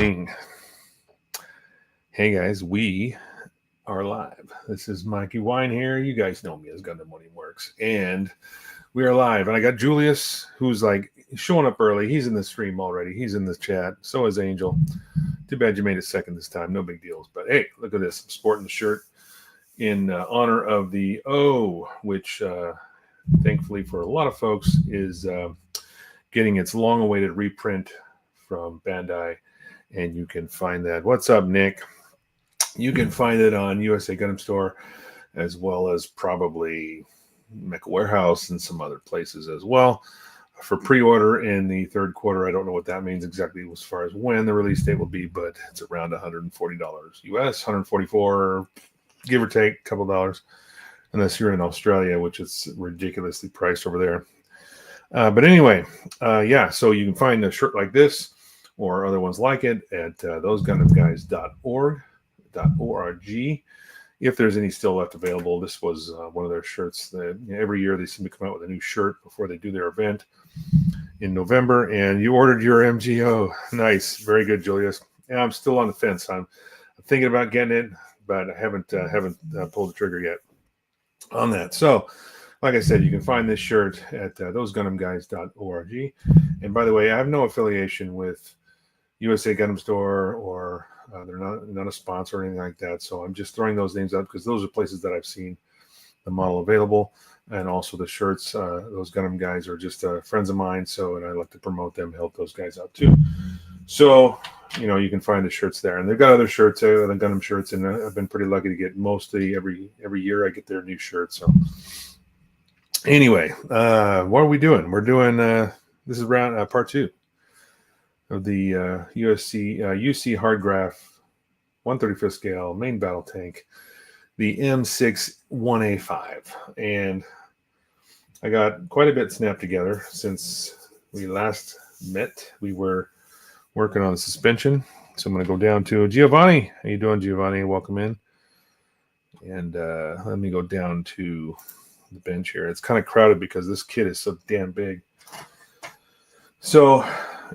Ding. Hey guys, we are live. This is Mikey Wine here. You guys know me as Gundam Money Works. And we are live. And I got Julius, who's like showing up early. He's in the stream already. He's in the chat. So is Angel. Too bad you made it second this time. No big deals. But hey, look at this. I'm sporting the shirt in honor of the O, which thankfully for a lot of folks is getting its long-awaited reprint from Bandai. And you can find that. What's up, Nick? You can find it on USA Gundam Store, as well as probably Mecha Warehouse and some other places as well. For pre-order in the third quarter, I don't know what that means exactly as far as when the release date will be, but it's around $140 US, $144, give or take a couple dollars, unless you're in Australia, which is ridiculously priced over there. But anyway, yeah, so you can find a shirt like this or other ones like it at thosegundamguys.org. If there's any still left available. This was one of their shirts that every year they seem to come out with a new shirt before they do their event in November. And you ordered your MGO. Nice. Very good, Julius. Yeah, I'm still on the fence. I'm thinking about getting it, but I haven't pulled the trigger yet on that. So like I said, you can find this shirt at thosegundamguys.org. And by the way, I have no affiliation with USA Gundam Store, or they're not a sponsor or anything like that. So I'm just throwing those names out because those are places that I've seen the model available, and also the shirts. Those Gundam guys are just friends of mine, so and I like to promote them, help those guys out too. So you can find the shirts there, and they've got other shirts, the Gundam shirts, and I've been pretty lucky to get mostly every year I get their new shirts. So anyway, what are we doing? We're doing this is round part 2. Of the UC Hardgraph 135th scale main battle tank, the M61A5. And I got quite a bit snapped together since we last met. We were working on the suspension. So I'm going to go down to Giovanni. How you doing, Giovanni? Welcome in. And let me go down to the bench here. It's kind of crowded because this kit is so damn big. So...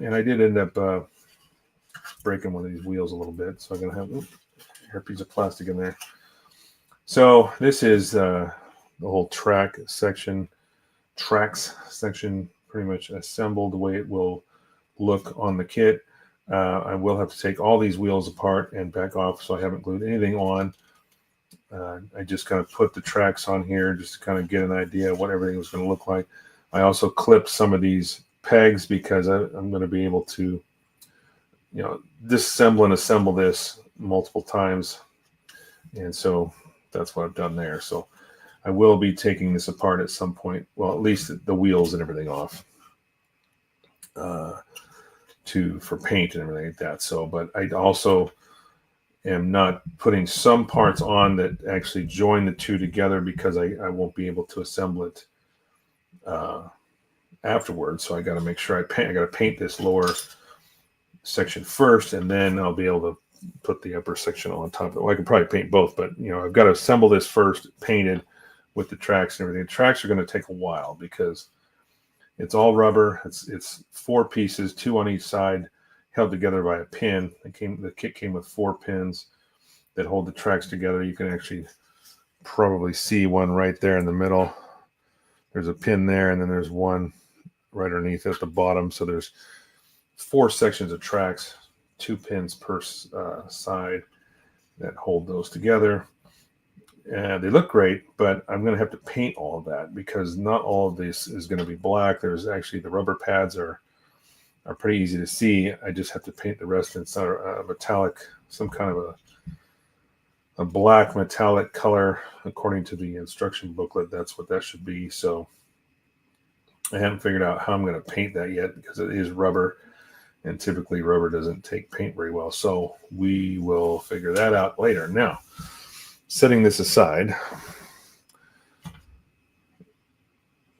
and I did end up breaking one of these wheels a little bit. So I'm going to have a piece of plastic in there. So this is the whole tracks section, pretty much assembled the way it will look on the kit. I will have to take all these wheels apart and back off, so I haven't glued anything on. I just kind of put the tracks on here just to kind of get an idea of what everything was going to look like. I also clipped some of these pegs because I'm going to be able to, disassemble and assemble this multiple times. And so that's what I've done there. So I will be taking this apart at some point. Well, at least the wheels and everything off for paint and everything like that. So, but I also am not putting some parts on that actually join the two together because I won't be able to assemble it afterwards. So I got to make sure I got to paint this lower section first, and then I'll be able to put the upper section on top of it. Well, I can probably paint both, but I've got to assemble this first, painted with the tracks and everything. The tracks are going to take a while because it's all rubber. It's 4 pieces, 2 on each side, held together by a pin. The kit came with 4 pins that hold the tracks together. You can actually probably see one right there in the middle. There's a pin there, and then there's one right underneath at the bottom. So there's 4 sections of tracks, 2 pins per side that hold those together. And they look great, but I'm going to have to paint all of that because not all of this is going to be black. There's actually the rubber pads are pretty easy to see. I just have to paint the rest in metallic, some kind of a black metallic color according to the instruction booklet. That's what that should be. So I haven't figured out how I'm going to paint that yet because it is rubber, and typically rubber doesn't take paint very well. So we will figure that out later. Now, setting this aside,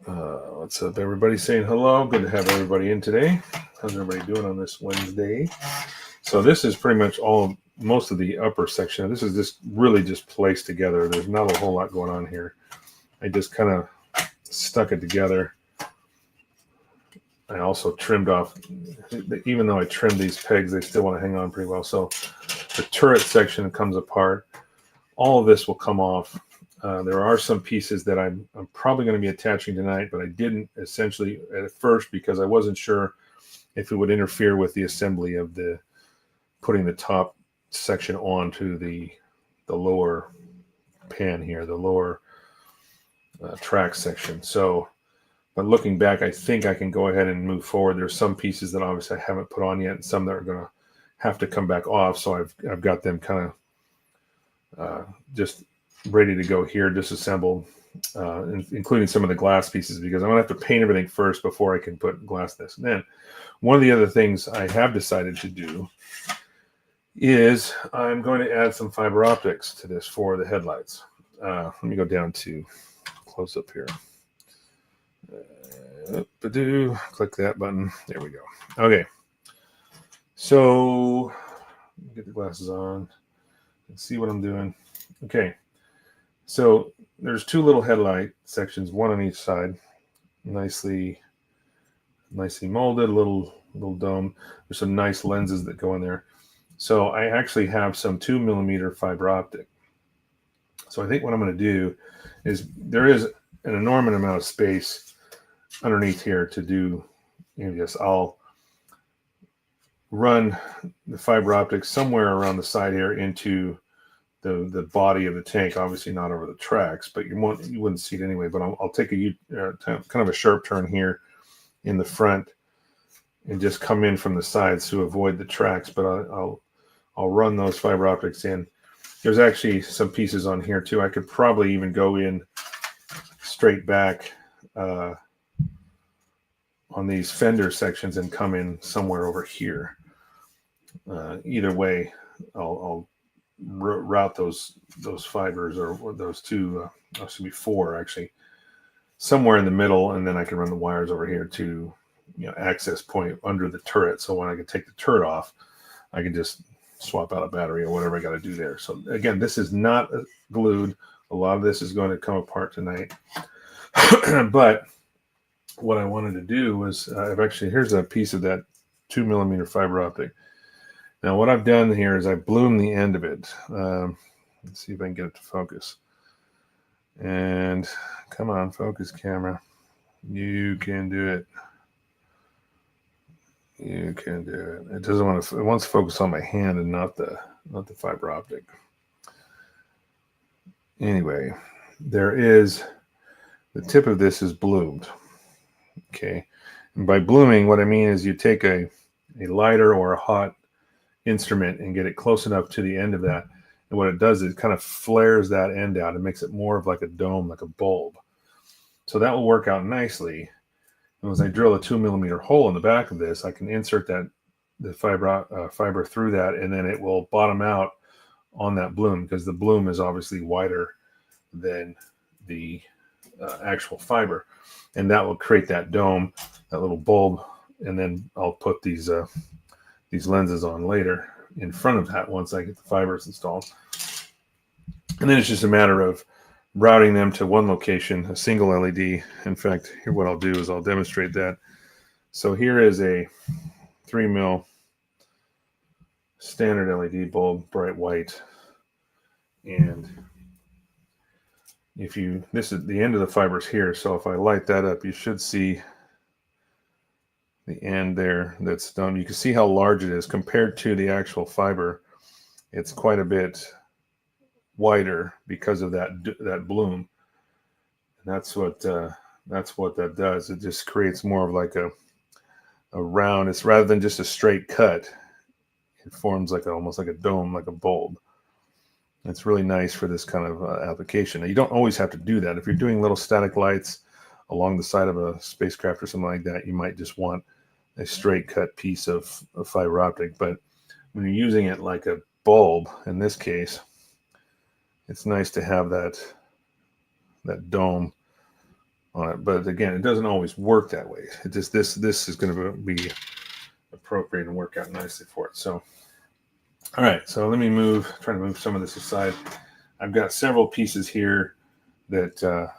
what's up, everybody? Saying hello. Good to have everybody in today. How's everybody doing on this Wednesday? So this is pretty much most of the upper section. This is just really just placed together. There's not a whole lot going on here. I just kind of stuck it together I also trimmed off, even though I trimmed these pegs, they still want to hang on pretty well. So the turret section comes apart. All of this will come off. There are some pieces that I'm probably going to be attaching tonight, but I didn't essentially at first because I wasn't sure if it would interfere with the assembly of putting the top section onto the lower pan here, the lower track section. So, but looking back, I think I can go ahead and move forward. There's some pieces that obviously I haven't put on yet, and some that are going to have to come back off. So I've got them kind of just ready to go here, disassembled, including some of the glass pieces, because I'm going to have to paint everything first before I can put glass this. And then one of the other things I have decided to do is I'm going to add some fiber optics to this for the headlights. Let me go down to close up here. Click that button. There we go. Okay. So get the glasses on and see what I'm doing. Okay. So there's two little headlight sections, one on each side, nicely molded, little dome. There's some nice lenses that go in there. So I actually have some 2mm fiber optic. So I think what I'm going to do is there is an enormous amount of space underneath here to do this. I'll run the fiber optics somewhere around the side here into the body of the tank, obviously not over the tracks, but you wouldn't see it anyway. But I'll take kind of a sharp turn here in the front and just come in from the sides to avoid the tracks. But I'll run those fiber optics in. There's actually some pieces on here too. I could probably even go in straight back on these fender sections and come in somewhere over here. Either way, I'll route those fibers, or those two, should be four actually, somewhere in the middle, and then I can run the wires over here to access point under the turret. So when I can take the turret off, I can just swap out a battery or whatever I got to do there. So again, this is not glued. A lot of this is going to come apart tonight. But what I wanted to do was here's a piece of that 2mm fiber optic. Now what I've done here is I bloomed the end of it. Let's see if I can get it to focus. And come on, focus camera. You can do it. You can do it. It doesn't want to. It wants to focus on my hand and not the fiber optic. Anyway, the tip of this is bloomed. Okay, and by blooming, what I mean is you take a lighter or a hot instrument and get it close enough to the end of that, and what it does is it kind of flares that end out and makes it more of like a dome, like a bulb. So that will work out nicely. And as I drill a 2mm hole in the back of this, I can insert the fiber through that, and then it will bottom out on that bloom, because the bloom is obviously wider than the actual fiber, and that will create that dome, that little bulb. And then I'll put these lenses on later in front of that once I get the fibers installed. And then it's just a matter of routing them to one location, a single LED. In fact, here what I'll do is I'll demonstrate that. So here is a 3mm standard LED bulb, bright white. And this is the end of the fibers here. So if I light that up, you should see the end there that's done. You can see how large it is compared to the actual fiber. It's quite a bit wider because of that bloom. And that's what that does. It just creates more of like a round. It's rather than just a straight cut. It forms almost like a dome, like a bulb. It's really nice for this kind of application. Now, you don't always have to do that. If you're doing little static lights along the side of a spacecraft or something like that, you might just want a straight cut piece of fiber optic. But when you're using it like a bulb, in this case, it's nice to have that dome on it. But again, it doesn't always work that way. It just this is going to be appropriate and work out nicely for it. So, all right. So let me try to move some of this aside. I've got several pieces here that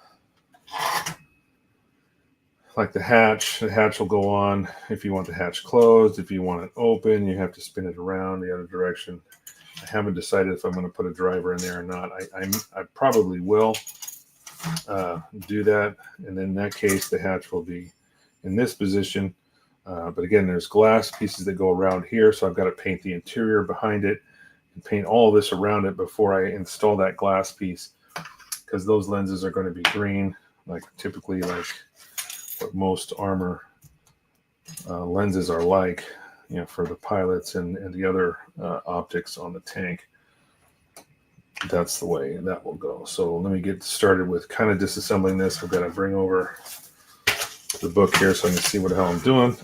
like the hatch will go on if you want the hatch closed. If you want it open, you have to spin it around the other direction. I haven't decided if I'm going to put a driver in there or not. I probably will do that, and in that case, the hatch will be in this position. But again, there's glass pieces that go around here, so I've got to paint the interior behind it and paint all this around it before I install that glass piece, because those lenses are going to be green, like typically like what most armor lenses are like, you know, for the pilots and the other optics on the tank. That's the way that will go. So let me get started with kind of disassembling this. I've got to bring over the book here so I can see what the hell I'm doing.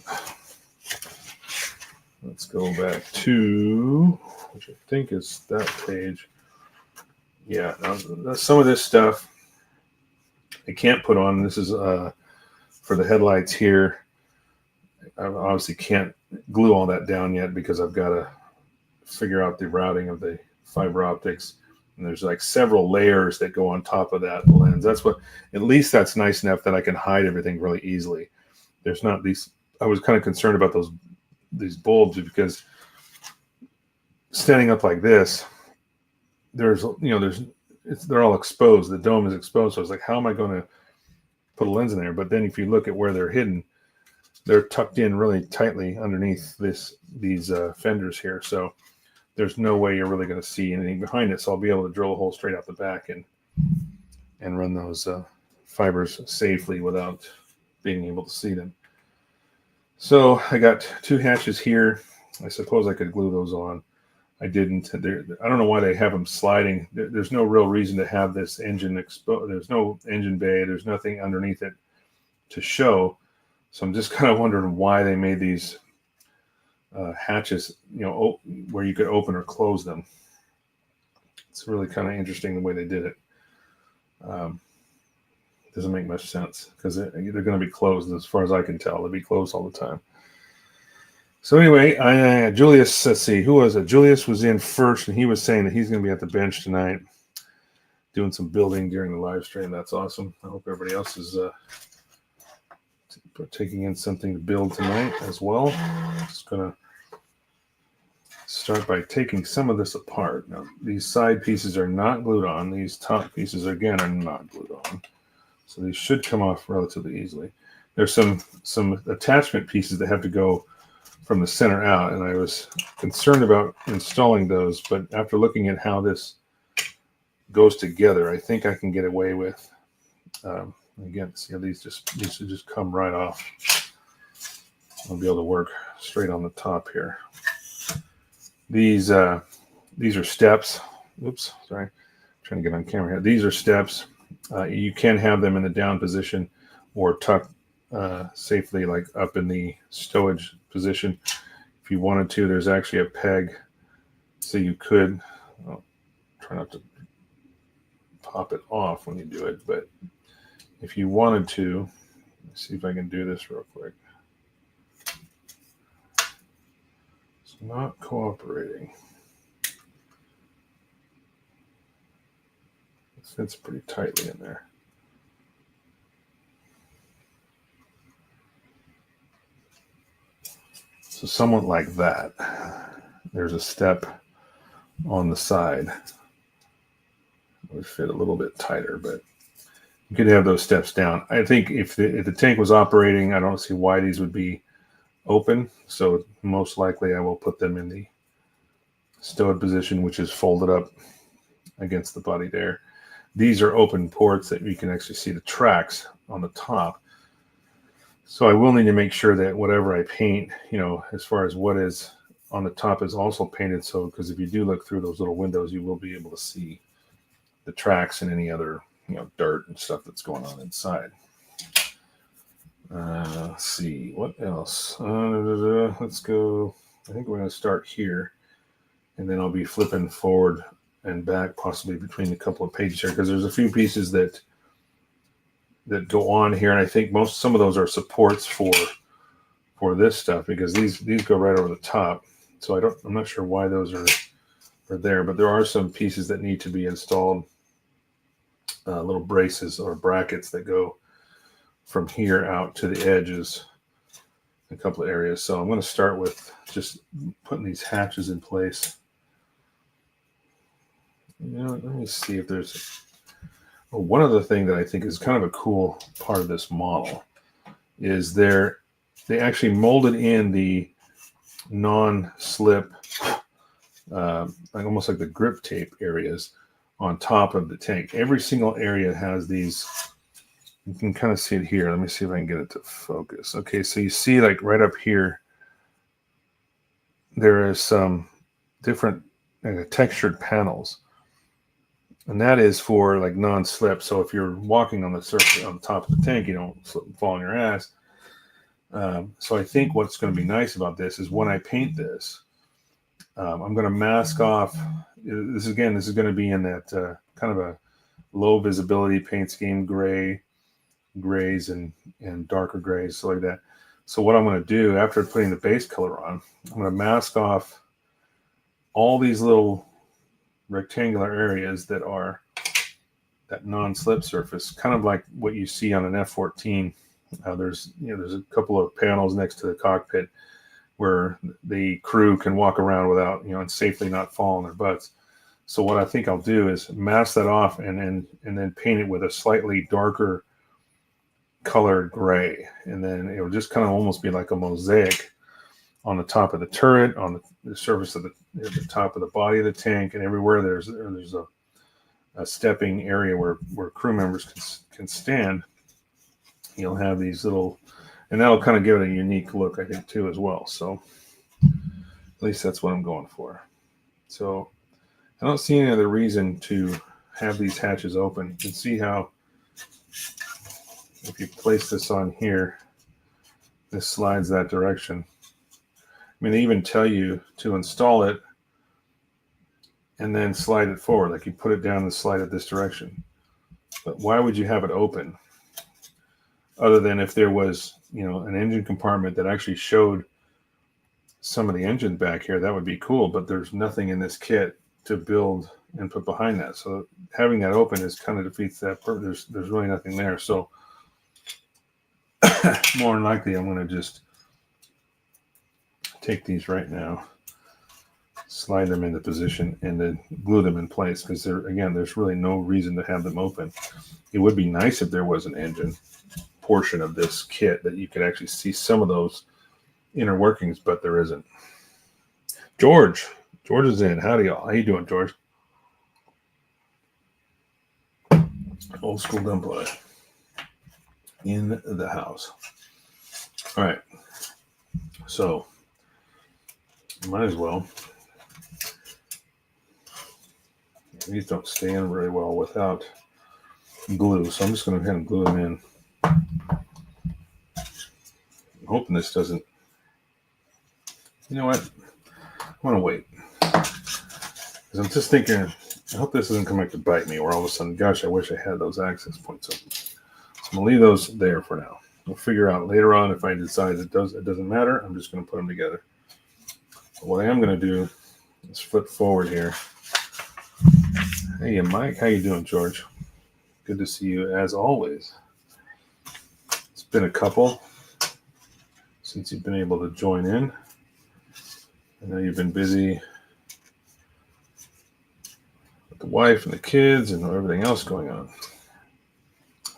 Let's go back to, which I think is that page. Yeah, now, some of this stuff I can't put on. This is for the headlights here. I obviously can't glue all that down yet because I've got to figure out the routing of the fiber optics. And there's like several layers that go on top of that lens. That's what, at least that's nice enough that I can hide everything really easily. There's not these, I was kind of concerned about these bulbs because standing up like this, they're all exposed. The dome is exposed. So I was like, how am I going to put a lens in there? But then if you look at where they're hidden, they're tucked in really tightly underneath these fenders here. So there's no way you're really going to see anything behind it. So I'll be able to drill a hole straight out the back and run those fibers safely without being able to see them. So I got two hatches here. I suppose I could glue those on. I didn't. I don't know why they have them sliding. There's no real reason to have this engine exposed. There's no engine bay. There's nothing underneath it to show. So I'm just kind of wondering why they made these hatches, you know, where you could open or close them. It's really kind of interesting the way they did it. Doesn't make much sense because they're going to be closed as far as I can tell. They'll be closed all the time. So anyway, Julius, let's see, who was it? Julius was in first, and he was saying that he's going to be at the bench tonight doing some building during the live stream. That's awesome. I hope everybody else is taking in something to build tonight as well. I'm just going to start by taking some of this apart. Now, these side pieces are not glued on. These top pieces, again, are not glued on. So these should come off relatively easily. There's some attachment pieces that have to go from the center out, and I was concerned about installing those, but after looking at how this goes together, I think I can get away with, again, see how these should just come right off. I'll be able to work straight on the top here. These are steps. Oops, sorry. I'm trying to get on camera here. These are steps. You can have them in the down position or tucked safely, like up in the stowage position. If you wanted to, there's actually a peg, so you could try not to pop it off when you do it, but if you wanted to, let's see if I can do this real quick. It's not cooperating. It fits pretty tightly in there. So somewhat like that. There's a step on the side. It would fit a little bit tighter, but you could have those steps down. I think if the tank was operating, I don't see why these would be open. So most likely I will put them in the stowed position, which is folded up against the body there. These are open ports that you can actually see the tracks on the top. So I will need to make sure that whatever I paint, you know, as far as what is on the top is also painted. So, because if you do look through those little windows, you will be able to see the tracks and any other, you know, dirt and stuff that's going on inside. Let's see, what else? Let's go. I think we're going to start here, and then I'll be flipping forward and back, possibly between a couple of pages here, because there's a few pieces that go on here, and I think some of those are supports for this stuff, because these go right over the top. So I'm not sure why those are there, but there are some pieces that need to be installed, little braces or brackets that go from here out to the edges, a couple of areas. So I'm going to start with just putting these hatches in place. Let me see if there's one other thing that I think is kind of a cool part of this model is they actually molded in the non-slip, like almost like the grip tape areas on top of the tank. Every single area has these. You can kind of see it here. Let me see if I can get it to focus. Okay, so you see like right up here, there is some different textured panels. And that is for like non-slip. So if you're walking on the surface on the top of the tank, you don't slip and fall on your ass. So I think what's going to be nice about this is when I paint this, I'm going to mask off. This is going to be in that kind of a low visibility paint scheme, grays and darker grays, so like that. So what I'm going to do after putting the base color on, I'm going to mask off all these little rectangular areas that are that non-slip surface, kind of like what you see on an F-14. There's a couple of panels next to the cockpit where the crew can walk around without, and safely not fall on their butts. So what I think I'll do is mask that off and then paint it with a slightly darker colored gray, and then it will just kind of almost be like a mosaic on the top of the turret, on the surface of the top of the body of the tank, and everywhere there's a stepping area where crew members can stand. You'll have these little, and that'll kind of give it a unique look, I think, too, as well. So at least that's what I'm going for. So I don't see any other reason to have these hatches open. You can see how if you place this on here, this slides that direction. I mean, they even tell you to install it and then slide it forward. Like you put it down and slide it this direction. But why would you have it open? Other than if there was, an engine compartment that actually showed some of the engine back here, that would be cool. But there's nothing in this kit to build and put behind that. So having that open is kind of defeats that purpose. There's really nothing there. So more than likely, I'm going to just take these right now, slide them into position, and then glue them in place, because there's really no reason to have them open. It would be nice if there was an engine portion of this kit that you could actually see some of those inner workings, but there isn't. George is in. Howdy, y'all. How you doing, George? Old school gunplay in the house. All right, so might as well. These don't stay in very well without glue, so I'm just going to go ahead and glue them in. I'm hoping this doesn't. You know what? I'm going to wait. Because I'm just thinking, I hope this doesn't come back to bite me, or all of a sudden, gosh, I wish I had those access points open. So I'm going to leave those there for now. We'll figure out later on if I decide it doesn't matter. I'm just going to put them together. But what I am going to do is flip forward here. Hey, Mike, how you doing, George? Good to see you as always. It's been a couple since you've been able to join in. I know you've been busy with the wife and the kids and everything else going on.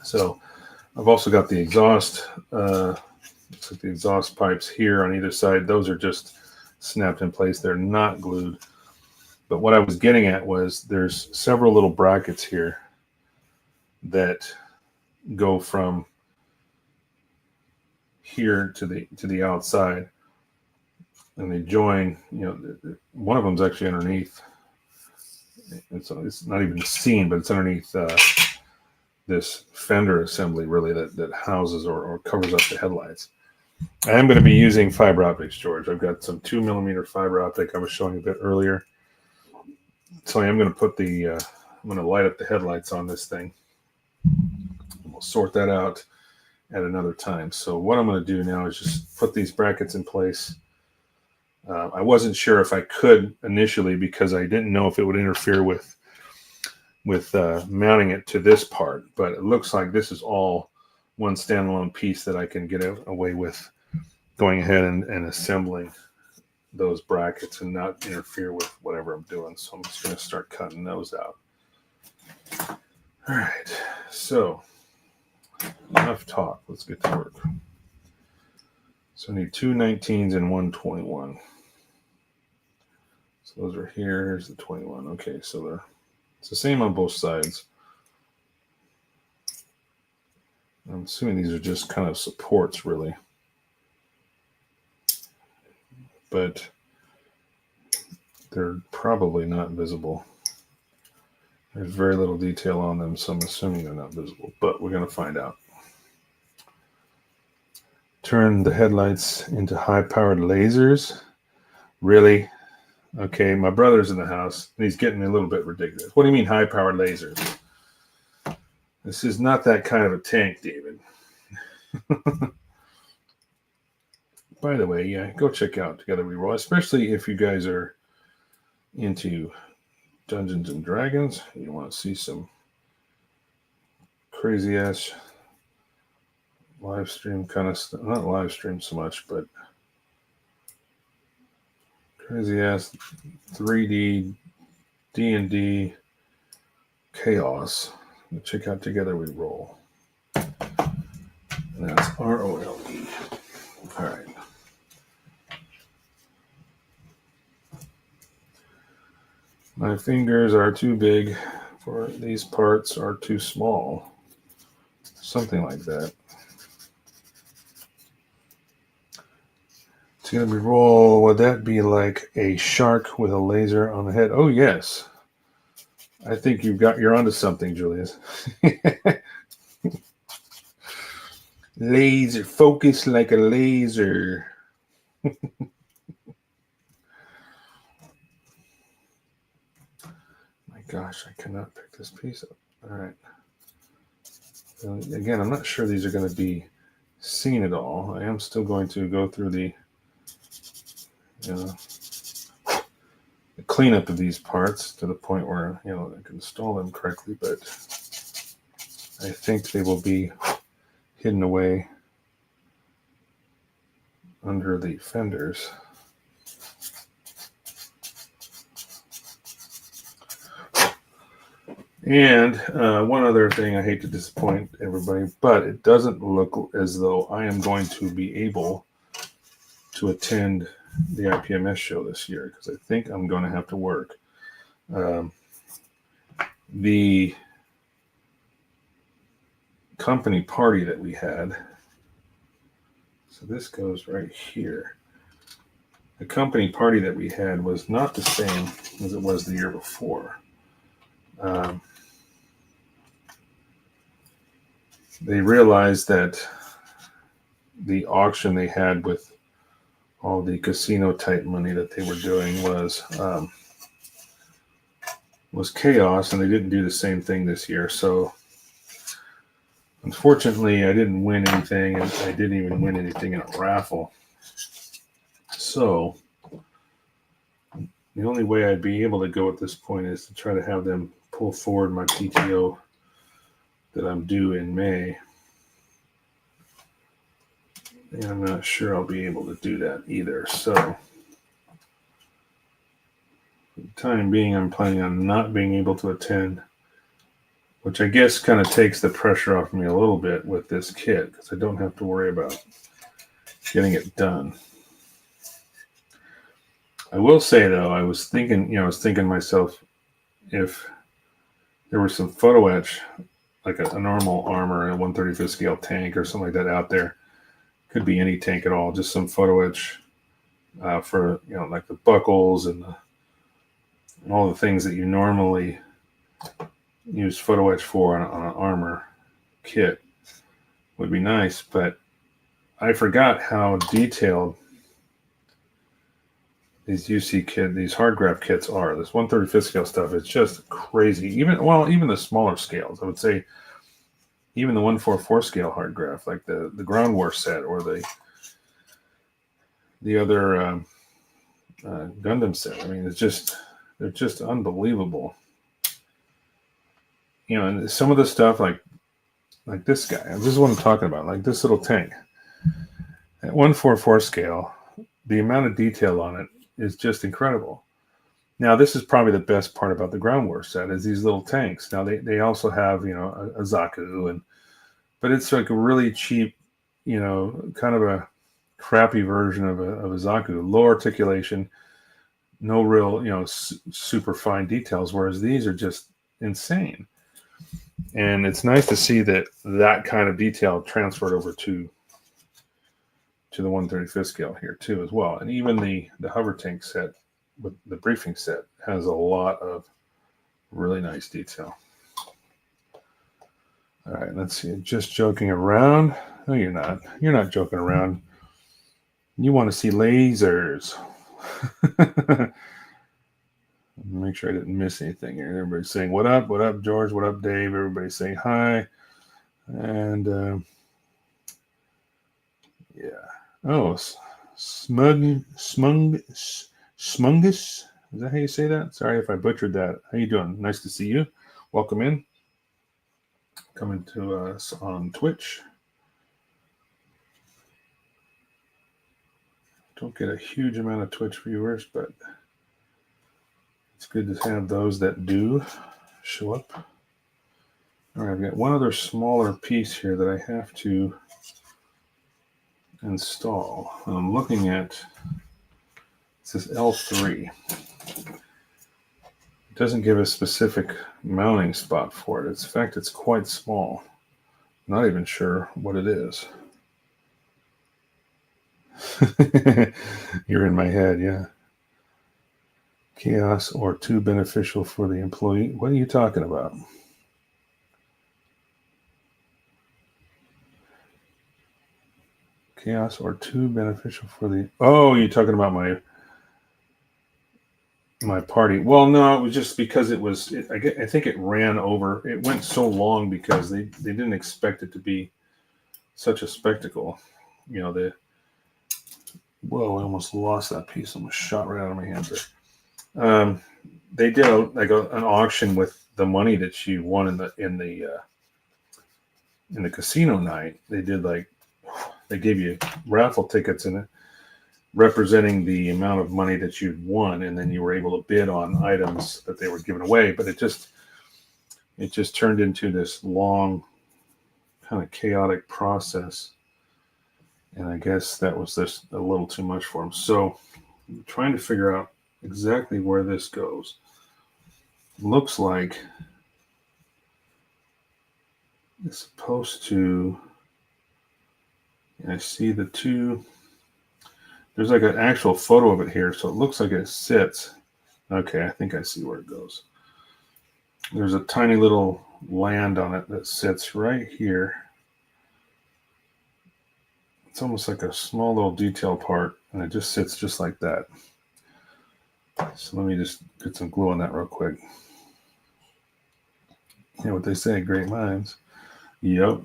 So I've also got the exhaust, looks like the exhaust pipes here on either side. Those are just snapped in place. They're not glued. But what I was getting at was there's several little brackets here that go from here to the outside, and they join. One of them's actually underneath. It's not even seen, but it's underneath this fender assembly, really, that houses or covers up the headlights. I am going to be using fiber optics, George. I've got some 2mm fiber optic I was showing a bit earlier. So I am going to put I'm going to light up the headlights on this thing. We'll sort that out at another time. So what I'm going to do now is just put these brackets in place. I wasn't sure if I could initially, because I didn't know if it would interfere with mounting it to this part, but it looks like this is all one standalone piece that I can get away with going ahead and assembling those brackets and not interfere with whatever I'm doing. So I'm just going to start cutting those out. All right, so enough talk. Let's get to work. So I need two 19s and one 21. So those are here. Here's the 21. Okay, so it's the same on both sides. I'm assuming these are just kind of supports, really. But they're probably not visible. There's very little detail on them, so I'm assuming they're not visible, but we're going to find out. Turn the headlights into high-powered lasers. Really? Okay, my brother's in the house, and he's getting a little bit ridiculous. What do you mean high-powered lasers? This is not that kind of a tank, David. By the way, yeah, go check out Together We Roll, especially if you guys are into Dungeons and Dragons. You want to see some crazy-ass live stream kind of stuff. Not live stream so much, but crazy-ass 3D D&D chaos. Check out Together We Roll. And that's ROLE. All right. My fingers are too big for these parts are too small. Something like that. Together We Roll. Would that be like a shark with a laser on the head? Oh, yes. I think you're onto something, Julius. Laser, focus like a laser. My gosh, I cannot pick this piece up. All right. So again, I'm not sure these are going to be seen at all. I am still going to go through the cleanup of these parts to the point where I can install them correctly, but I think they will be hidden away under the fenders. And one other thing, I hate to disappoint everybody, but it doesn't look as though I am going to be able to attend the IPMS show this year because I think I'm going to have to work. The company party that we had, so this goes right here. The company party that we had was not the same as it was the year before. They realized that the auction they had with all the casino type money that they were doing was chaos, and they didn't do the same thing this year. So unfortunately, I didn't win anything, and I didn't even win anything in a raffle. So the only way I'd be able to go at this point is to try to have them pull forward my PTO that I'm due in May. And I'm not sure I'll be able to do that either. So for the time being, I'm planning on not being able to attend, which I guess kind of takes the pressure off me a little bit with this kit because I don't have to worry about getting it done. I will say though, I was thinking to myself, if there was some photo etch, like a normal armor, a 1/35 scale tank or something like that out there, could be any tank at all, just some photo etch for like the buckles and all the things that you normally use photo etch for on an armor kit would be nice, but I forgot how detailed these these Hardgraph kits are. This 1/35 scale stuff is just crazy. Even the smaller scales, I would say, even the 1/44 scale Hardgraph, like the Ground War set or the other Gundam set. I mean, they're just unbelievable. And some of the stuff, like like this guy. This is what I'm talking about. Like this little tank at 144 scale. The amount of detail on it is just incredible. Now, this is probably the best part about the Ground War set is these little tanks. Now, they also have, a Zaku, but it's like a really cheap, kind of a crappy version of a Zaku. Low articulation, no real, super fine details, whereas these are just insane. And it's nice to see that kind of detail transferred over to the 135th scale here too as well. And even the hover tank set with the briefing set has a lot of really nice detail. All right, let's see. Just joking around. No, you're not. You're not joking around. You want to see lasers. Make sure I didn't miss anything here. Everybody's saying, what up, George? What up, Dave? Everybody's saying hi. And yeah. Oh, Smungus. Is that how you say that? Sorry if I butchered that. How you doing? Nice to see you. Welcome in. Coming to us on Twitch. Don't get a huge amount of Twitch viewers, but it's good to have those that do show up. All right, I've got one other smaller piece here that I have to install. I'm looking at, this is L3. It doesn't give a specific mounting spot for it. In fact, it's quite small. Not even sure what it is. You're in my head, yeah. Chaos or too beneficial for the employee. What are you talking about? Chaos or too beneficial for the... Oh, you're talking about my party. Well, no, it was just because I think it ran over. It went so long because they didn't expect it to be such a spectacle. Whoa, I almost lost that piece. Almost shot right out of my hands there. They did an auction with the money that you won in the casino night. They gave you raffle tickets in it representing the amount of money that you'd won, and then you were able to bid on items that they were giving away. But it just turned into this long, kind of chaotic process. And I guess that was just a little too much for them. So I'm trying to figure out exactly where this goes. Looks like it's supposed to, I see the two, there's like an actual photo of it here. So it looks like it sits. Okay, I think I see where it goes. There's a tiny little land on it that sits right here. It's almost like a small little detail part, and it just sits just like that. So let me just get some glue on that real quick. You know what they say, great minds. Yep.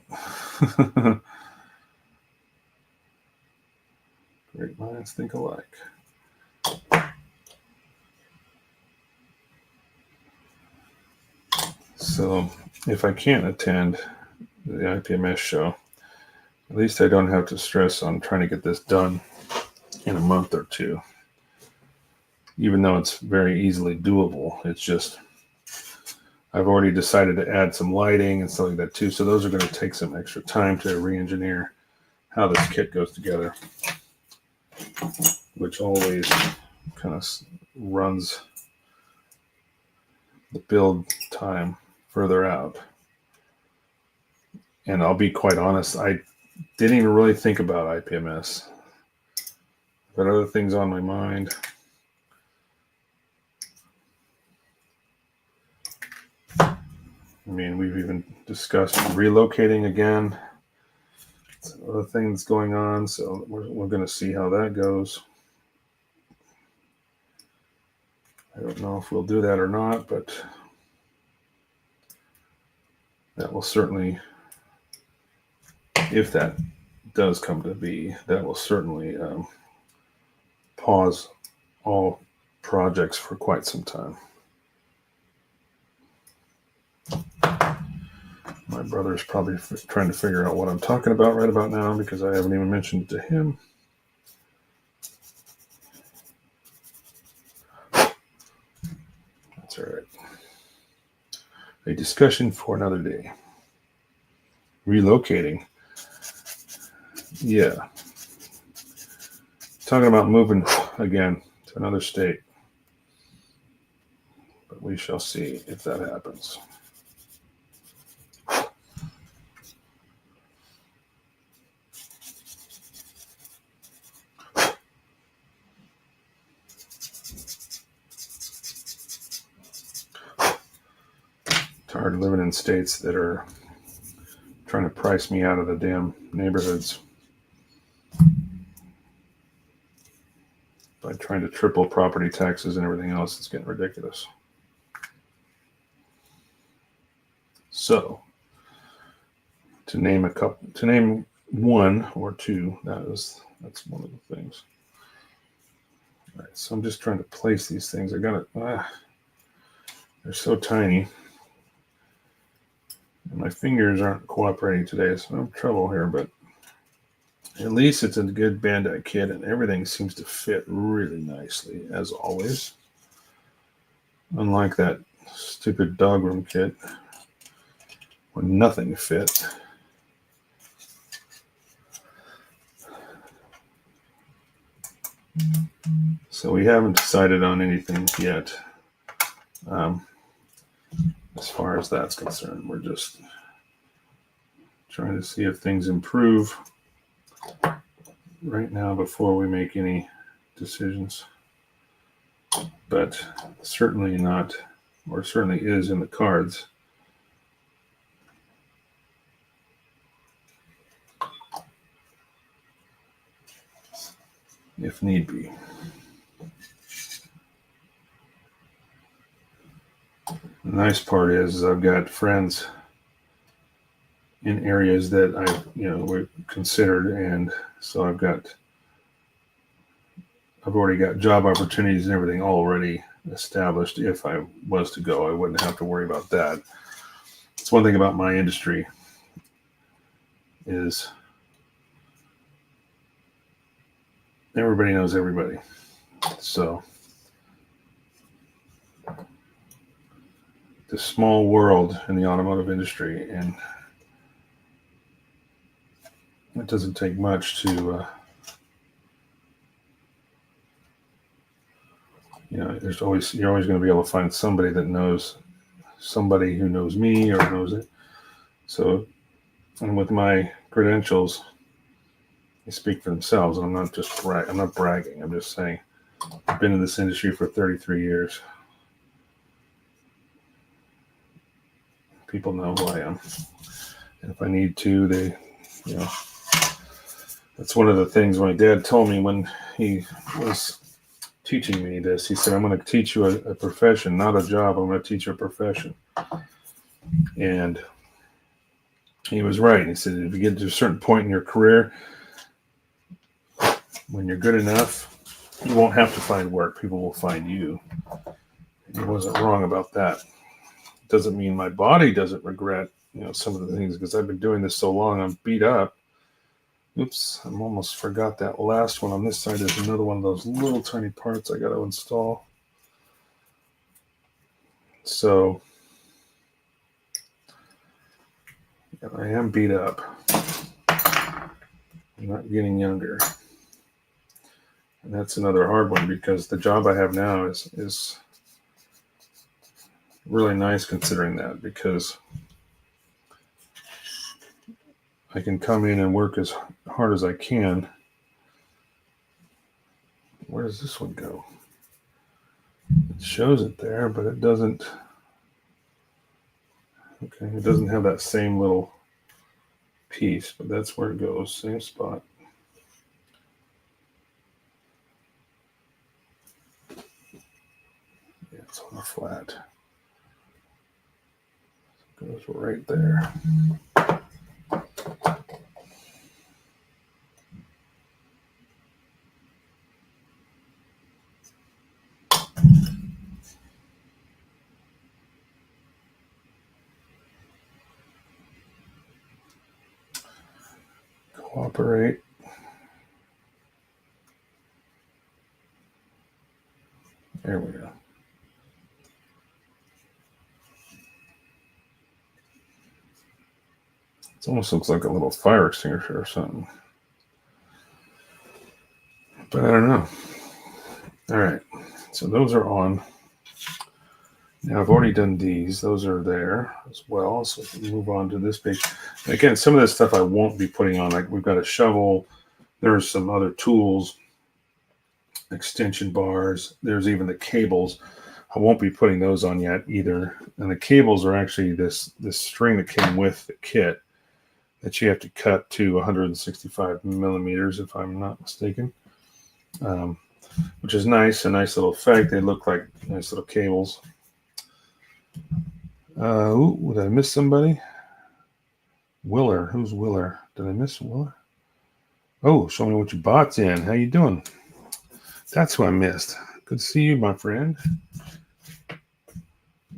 Great minds think alike. So if I can't attend the IPMS show, at least I don't have to stress on trying to get this done in a month or two. Even though it's very easily doable, it's just, I've already decided to add some lighting and stuff like that too. So those are going to take some extra time to re-engineer how this kit goes together, which always kind of runs the build time further out. And I'll be quite honest, I didn't even really think about IPMS. I've got other things on my mind. I mean, we've even discussed relocating again. Some other things going on, so we're going to see how that goes. I don't know if we'll do that or not, but that will certainly, if that does come to be, that will certainly pause all projects for quite some time. My My brother's probably trying to figure out what I'm talking about right about now because I haven't even mentioned it to him. That's all right. A discussion for another day. Relocating. Yeah. Talking about moving again to another state. But we shall see if that happens. It's hard living in states that are trying to price me out of the damn neighborhoods by trying to triple property taxes and everything else. It's getting ridiculous. So, to name one or two, that's one of the things. All right, so I'm just trying to place these things. I got it. They're so tiny. And my fingers aren't cooperating today, so I'm in trouble here, but at least it's a good Bandai kit, and everything seems to fit really nicely, as always. Unlike that stupid dogroom kit, where nothing fit. So we haven't decided on anything yet. As far as that's concerned, we're just trying to see if things improve right now before we make any decisions. But certainly not, or certainly is in the cards. If need be. The nice part is I've got friends in areas that we considered, and so I've already got job opportunities and everything already established. If I was to go, I wouldn't have to worry about that. It's one thing about my industry is everybody knows everybody. So the small world in the automotive industry, and it doesn't take much to you're always going to be able to find somebody that knows somebody who knows me or knows it. So, and with my credentials, they speak for themselves. And I'm not bragging. I'm just saying I've been in this industry for 33 years. People know who I am. And if I need to, that's one of the things my dad told me when he was teaching me this. He said, I'm going to teach you a profession, not a job. I'm going to teach you a profession. And he was right. He said, if you get to a certain point in your career, when you're good enough, you won't have to find work. People will find you. And he wasn't wrong about that. Doesn't mean my body doesn't regret, some of the things, because I've been doing this so long, I'm beat up. Oops, I almost forgot that last one. On this side, there's another one of those little tiny parts I got to install. So, I am beat up. I'm not getting younger. And that's another hard one, because the job I have now is really nice considering that, because I can come in and work as hard as I can. Where does this one go? It shows it there, but it doesn't. Okay, it doesn't have that same little piece, but that's where it goes, same spot. Yeah, it's on the flat. It goes right there. operate. There we go. It almost looks like a little fire extinguisher or something. But I don't know. All right. So those are on. Now I've already done these. Those are there as well. So we can move on to this page. And again, some of this stuff I won't be putting on. Like we've got a shovel. There's some other tools, extension bars. There's even the cables. I won't be putting those on yet either. And the cables are actually this string that came with the kit that you have to cut to 165 millimeters, if I'm not mistaken, which is nice. A nice little effect. They look like nice little cables. Ooh, did I miss somebody? Willer. Who's Willer? Did I miss Willer? Oh, show me what you bought in. How you doing? That's who I missed. Good to see you, my friend.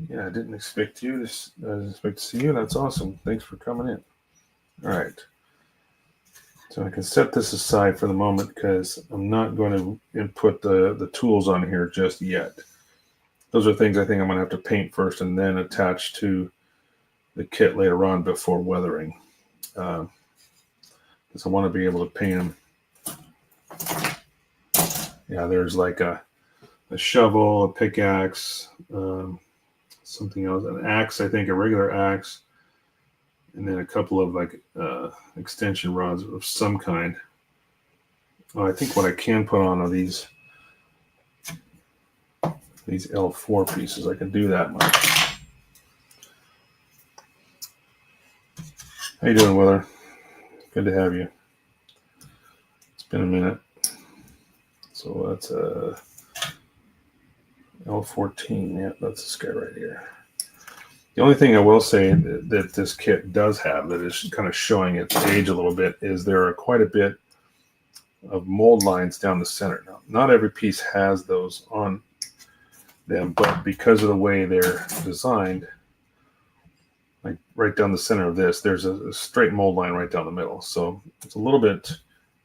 Yeah, I didn't expect you. I didn't expect to see you. That's awesome. Thanks for coming in. All right. So I can set this aside for the moment because I'm not going to input the tools on here just yet. Those are things I think I'm going to have to paint first and then attach to the kit later on before weathering. Because I want to be able to paint them. Yeah, there's like a shovel, a pickaxe, something else, an axe, I think, a regular axe, and then a couple of like extension rods of some kind. Oh, I think what I can put on are these L4 pieces. I can do that much. How you doing, Willer? Good to have you. It's been a minute. So that's L14. Yeah, that's this guy right here. The only thing I will say that this kit does have that is kind of showing its age a little bit is there are quite a bit of mold lines down the center. Now, not every piece has those on them, but because of the way they're designed, like right down the center of this, there's a straight mold line right down the middle. So it's a little bit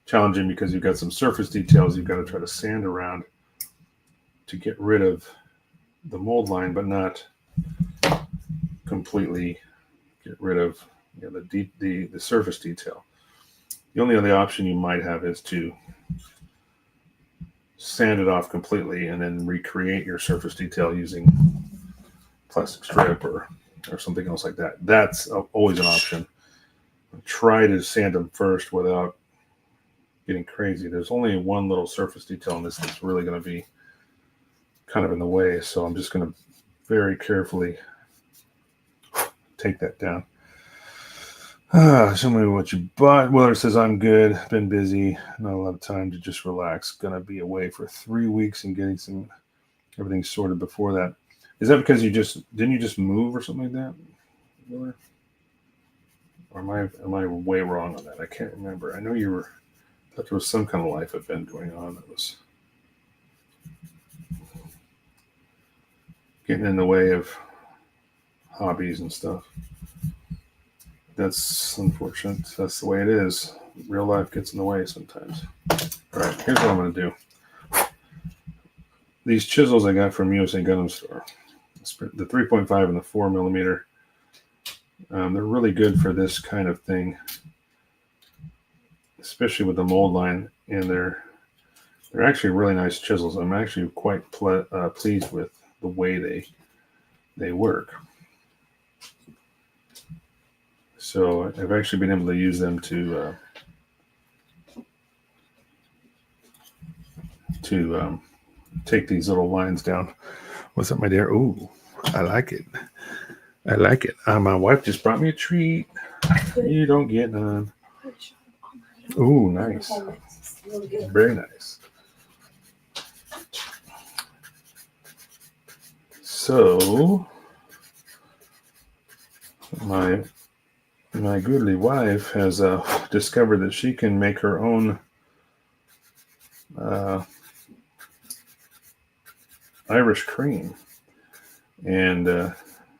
challenging because you've got some surface details you've got to try to sand around to get rid of the mold line, but not completely get rid of the surface detail. The only other option you might have is to sand it off completely and then recreate your surface detail using plastic strip or something else like that. That's always an option. Try to sand them first without getting crazy. There's only one little surface detail on this that's really going to be kind of in the way, so I'm just going to very carefully take that down. Show me what you bought. Well, it says I'm good. Been busy. Not a lot of time to just relax. Gonna be away for 3 weeks and getting everything sorted before that. Is that because didn't you just move or something like that? Or am I way wrong on that? I can't remember. I know thought there was some kind of life event going on that was getting in the way of hobbies and stuff. That's unfortunate. That's the way it is. Real life gets in the way sometimes. All right, here's what I'm going to do. These chisels I got from USA Gundam Store, the 3.5 and the 4 millimeter, they're really good for this kind of thing, especially with the mold line. And they're actually really nice chisels. I'm actually quite pleased with the way they work. So I've actually been able to use them to take these little lines down. What's up, my dear? Ooh, I like it. I like it. My wife just brought me a treat. You don't get none. Ooh, nice. Very nice. So my goodly wife has discovered that she can make her own Irish cream, and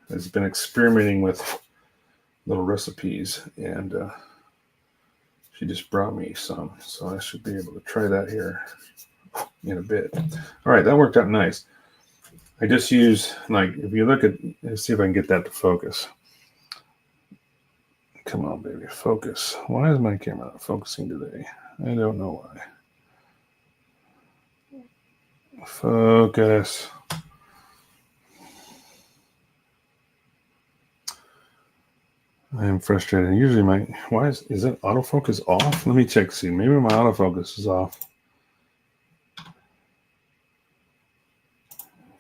has been experimenting with little recipes, and She just brought me some, so I should be able to try that here in a bit. All right, that worked out nice. I just use, like, if you look at, let's see if I can get that to focus. Come on, baby, focus. Why is my camera not focusing today? I don't know why. Focus. I am frustrated. Usually why is it autofocus off? Let me check, see. Maybe my autofocus is off.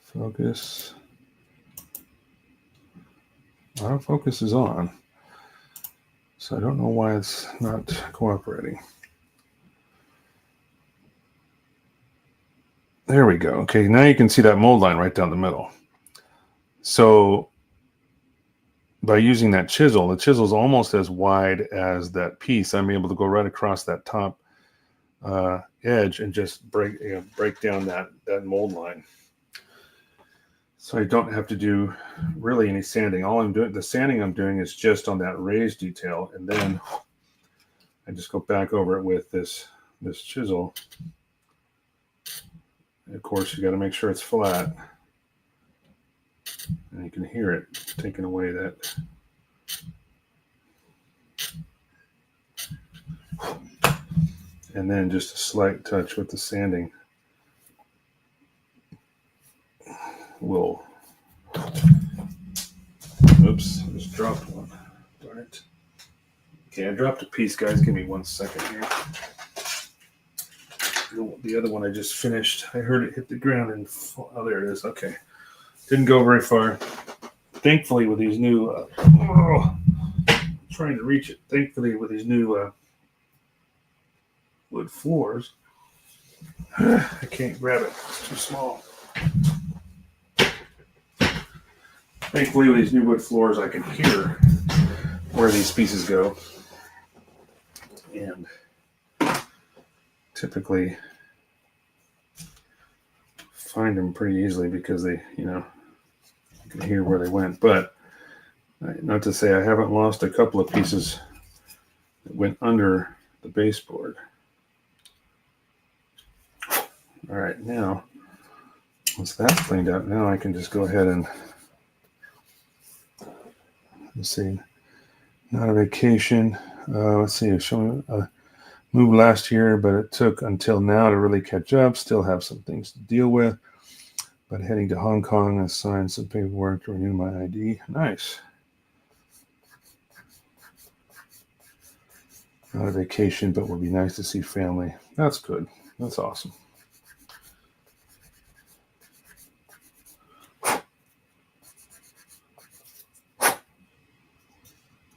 Focus. Autofocus is on. So I don't know why it's not cooperating. There we go. Okay, now you can see that mold line right down the middle. So by using that chisel, the chisel is almost as wide as that piece. I'm able to go right across that top edge and just break down that mold line. So I don't have to do really any sanding. All I'm doing, the sanding I'm doing is just on that raised detail, and then I just go back over it with this chisel. And of course, you got to make sure it's flat, and you can hear it taking away that. And then just a slight touch with the sanding will. Oops, I just dropped one. Darn it. Okay, I dropped a piece, guys. Give me 1 second here. The other one I just finished. I heard it hit the ground and oh, there it is. Okay, didn't go very far. Thankfully, with these new, trying to reach it. Thankfully, with these new wood floors, I can't grab it. It's too small. Thankfully, with these new wood floors, I can hear where these pieces go, and typically find them pretty easily because they, you can hear where they went. But not to say I haven't lost a couple of pieces that went under the baseboard. All right, now once that's cleaned up, now I can just go ahead and let's see. Not a vacation. Let's see. Showing moved last year, but it took until now to really catch up. Still have some things to deal with. But heading to Hong Kong and sign some paperwork to renew my ID. Nice. Not a vacation, but would be nice to see family. That's good. That's awesome.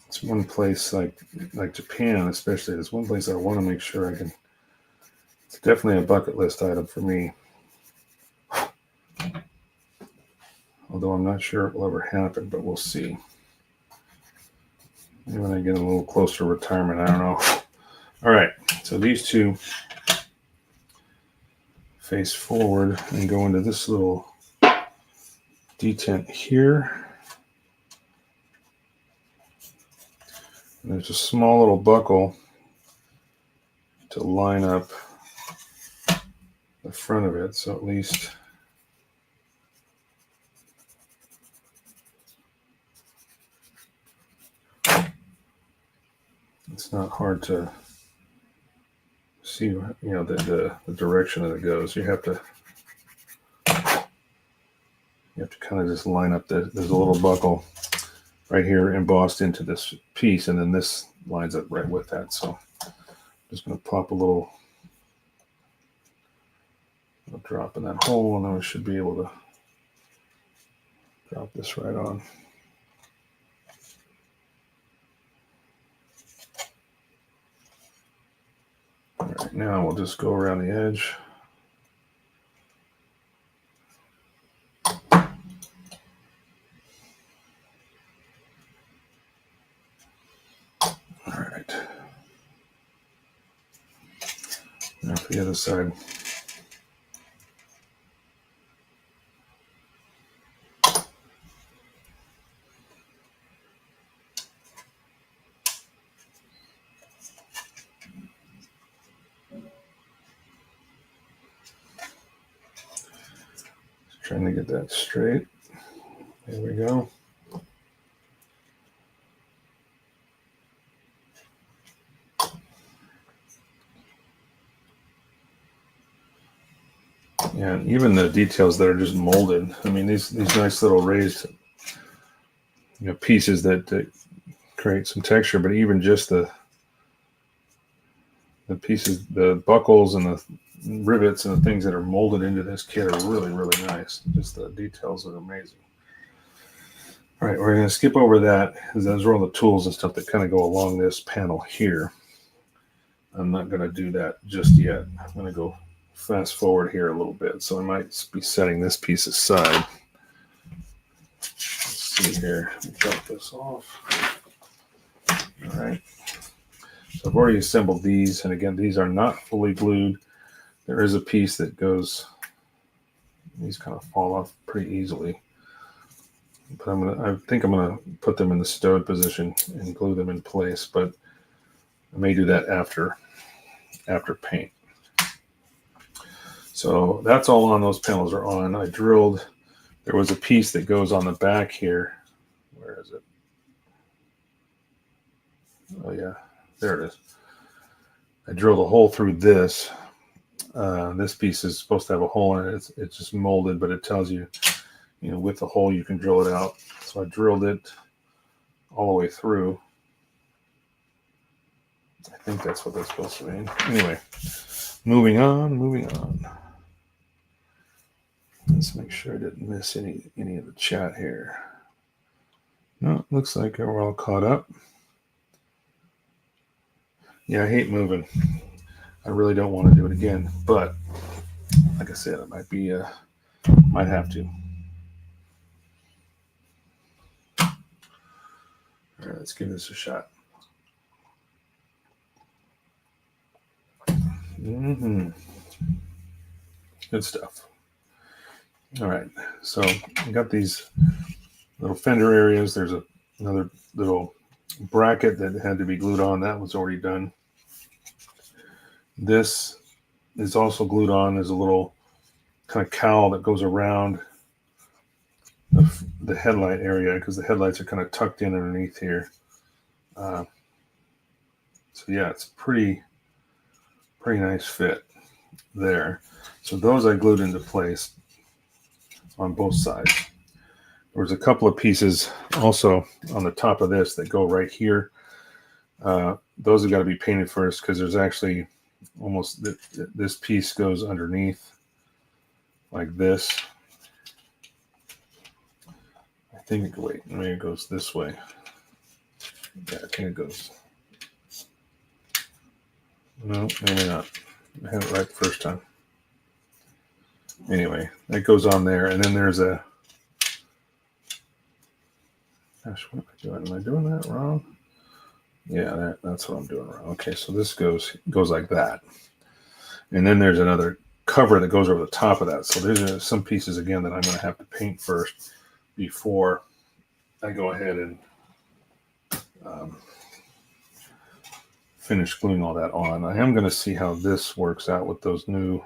It's one place like Japan, especially. There's one place I want to make sure I can. It's definitely a bucket list item for me. Although I'm not sure it will ever happen, but we'll see. Maybe when I get a little closer to retirement, I don't know. All right, so these two face forward and go into this little detent here. And there's a small little buckle to line up the front of it, so at least it's not hard to see, the direction that it goes. You have to kind of just line up there's a little buckle right here embossed into this piece, and then this lines up right with that. So I'm just going to pop a little drop in that hole, and then we should be able to drop this right on. All right, now we'll just go around the edge. All right. Now for the other side. Trying to get that straight. There we go. Yeah, and even the details that are just molded. I mean, these nice little raised, pieces that create some texture, but even just the pieces, the buckles and the rivets and the things that are molded into this kit are really, really nice. Just the details are amazing. All right, we're going to skip over that because those are all the tools and stuff that kind of go along this panel here. I'm not going to do that just yet. I'm going to go fast forward here a little bit. So I might be setting this piece aside. Let's see here. Drop this off. All right. So I've already assembled these. And again, these are not fully glued. There is a piece that goes, these kind of fall off pretty easily. But I think I'm gonna put them in the stowed position and glue them in place, but I may do that after paint. So that's all on. Those panels are on. I drilled, there was a piece that goes on the back here. Where is it? Oh yeah, there it is. I drilled a hole through this. This piece is supposed to have a hole in it. It's just molded, but it tells you, with the hole you can drill it out. So I drilled it all the way through. I think that's what that's supposed to mean. Anyway, moving on. Let's make sure I didn't miss any of the chat here. No, it looks like we're all caught up. Yeah, I hate moving. I really don't want to do it again, but like I said, it might have to. All right, let's give this a shot. Good stuff. All right, so I got these little fender areas. There's another little bracket that had to be glued on. That was already done. This is also glued on. There's a little kind of cowl that goes around the headlight area because the headlights are kind of tucked in underneath here. So yeah, it's pretty nice fit there. So those I glued into place on both sides. There was a couple of pieces also on the top of this that go right here. Those have got to be painted first because there's actually almost this piece goes underneath like this. I think maybe it goes this way. Yeah, I think it goes. No, maybe not. I had it right the first time. Anyway, that goes on there, and then there's a. Gosh, what am I doing? Am I doing that wrong? Yeah, that's what I'm doing wrong. Okay, so this goes like that, and then there's another cover that goes over the top of that. So there's some pieces again that I'm going to have to paint first before I go ahead and finish gluing all that on. I am going to see how this works out with those new.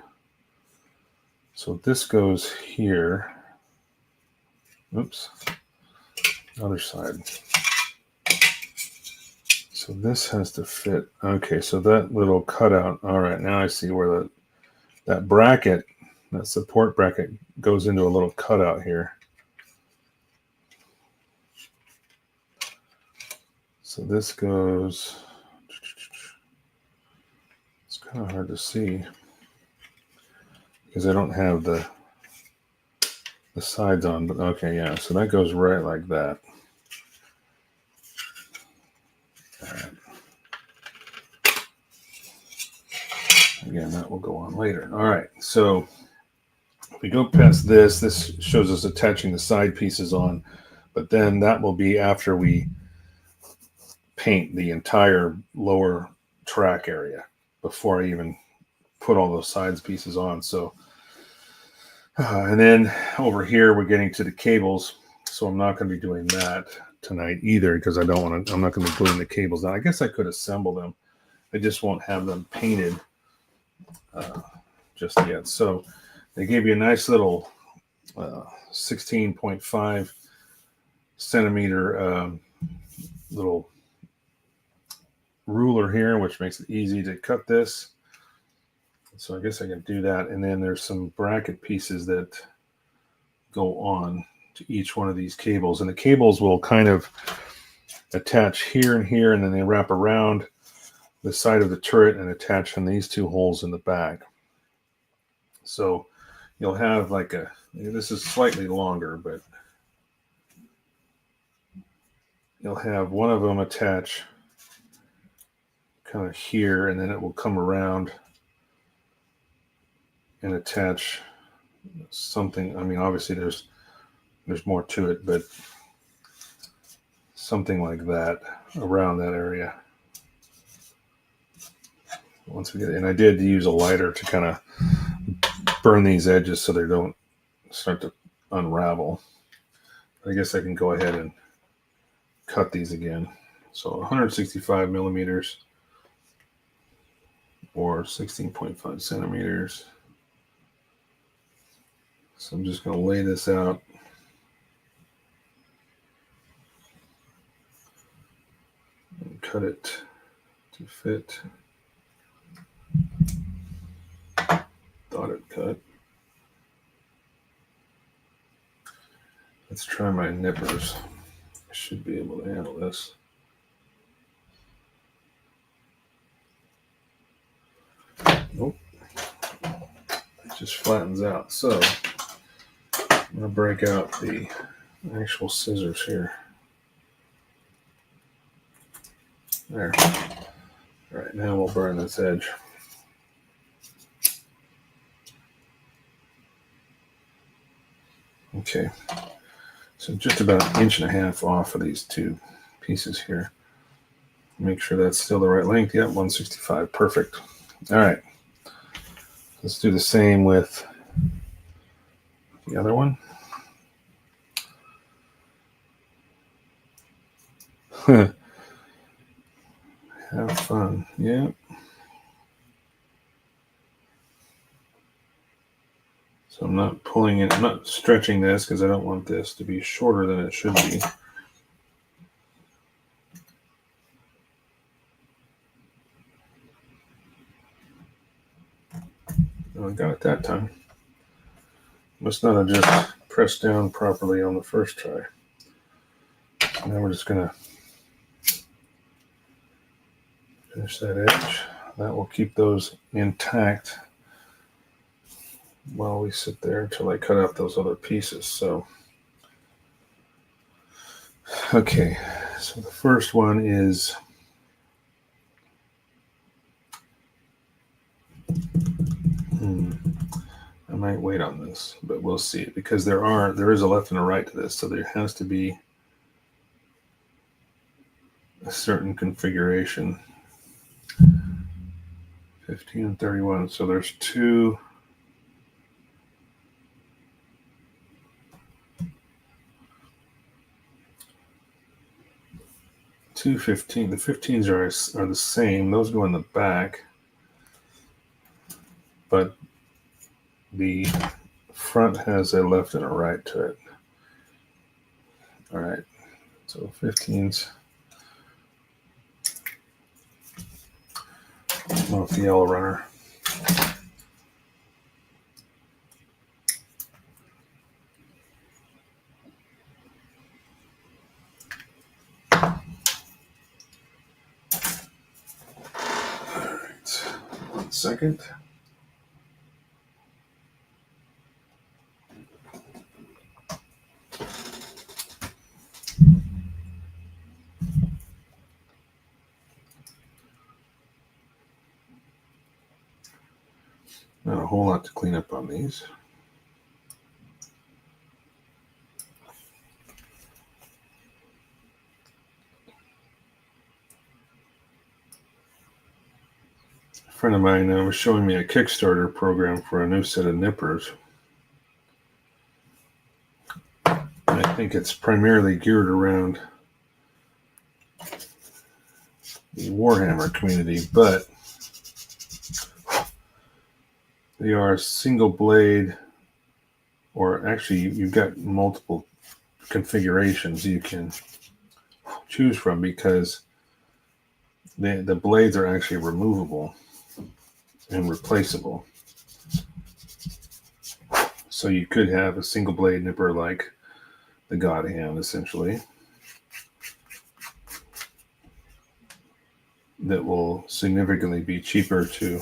So this goes here. Oops. Other side. So this has to fit. Okay, so that little cutout. All right, now I see where that bracket, that support bracket, goes into a little cutout here. So this goes. It's kind of hard to see because I don't have the sides on, but okay, yeah, so that goes right like that. All right. Again, that will go on later. All right, so if we go past this shows us attaching the side pieces on, but then that will be after we paint the entire lower track area before I even put all those sides pieces on. So and then over here we're getting to the cables, so I'm not going to be doing that tonight either because I'm not going to be gluing the cables down. I guess I could assemble them. I just won't have them painted just yet. So they gave you a nice little 16.5 centimeter little ruler here, which makes it easy to cut this. So I guess I can do that. And then there's some bracket pieces that go on to each one of these cables. And the cables will kind of attach here and here, and then they wrap around the side of the turret and attach on these two holes in the back. So you'll have like this is slightly longer, but you'll have one of them attach kind of here, and then it will come around and attach something. I mean, obviously there's more to it, but something like that around that area. Once we get it, and I did use a lighter to kind of burn these edges so they don't start to unravel. I guess I can go ahead and cut these again. So 165 millimeters or 16.5 centimeters. So I'm just going to lay this out. And cut it to fit. Thought it cut. Let's try my nippers. I should be able to handle this. Nope. It just flattens out. So I'm going to break out the actual scissors here. There. All right, now we'll burn this edge. Okay, so just about an inch and a half off of these two pieces here. Make sure that's still the right length. Yep, 165, perfect. All right, let's do the same with the other one. Have fun, yeah. So I'm not pulling it, I'm not stretching this because I don't want this to be shorter than it should be. Oh, I got it that time. Must not have just pressed down properly on the first try. So now we're just going to finish that edge. That will keep those intact while we sit there until I cut out those other pieces. So, okay, so the first one is I might wait on this, but we'll see, because there is a left and a right to this, so there has to be a certain configuration. 15 and 31. So there's two. Two 15. The 15s are the same. Those go in the back, but the front has a left and a right to it. All right. So 15s. Off the yellow runner. All right. 1 second. Not a whole lot to clean up on these. A friend of mine was showing me a Kickstarter program for a new set of nippers. I think it's primarily geared around the Warhammer community, but they are single blade or actually you've got multiple configurations you can choose from, because the blades are actually removable and replaceable. So you could have a single blade nipper like the God Hand, essentially, that will significantly be cheaper to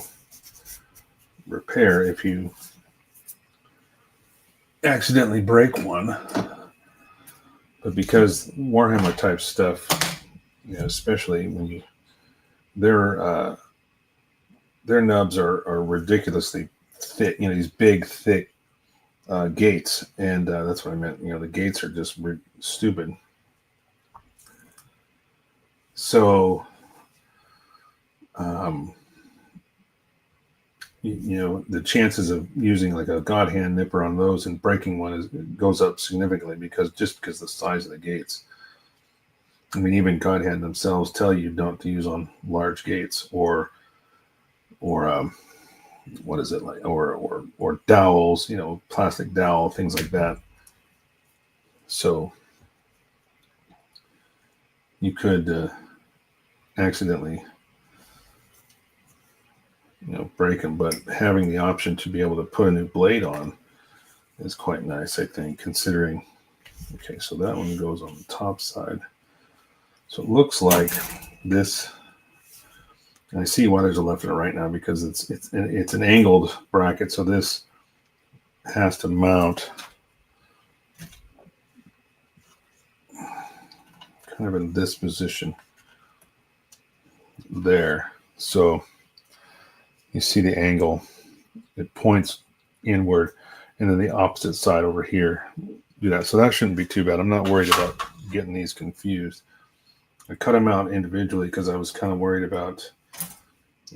repair if you accidentally break one. But because Warhammer type stuff, especially when their nubs are ridiculously thick, these big, thick gates, and that's what I meant. The gates are just stupid. So, the chances of using like a God Hand nipper on those and breaking one goes up significantly because the size of the gates. I mean, even God Hand themselves tell you don't to use on large gates or what is it like, or dowels, plastic dowel, things like that. So you could accidentally, break them, but having the option to be able to put a new blade on is quite nice, I think, considering. Okay, so that one goes on the top side. So it looks like this. And I see why there's a left and a right now, because it's an angled bracket, so this has to mount kind of in this position there. So you see the angle, it points inward, and then the opposite side over here do that. So that shouldn't be too bad. I'm not worried about getting these confused. I cut them out individually because I was kind of worried about,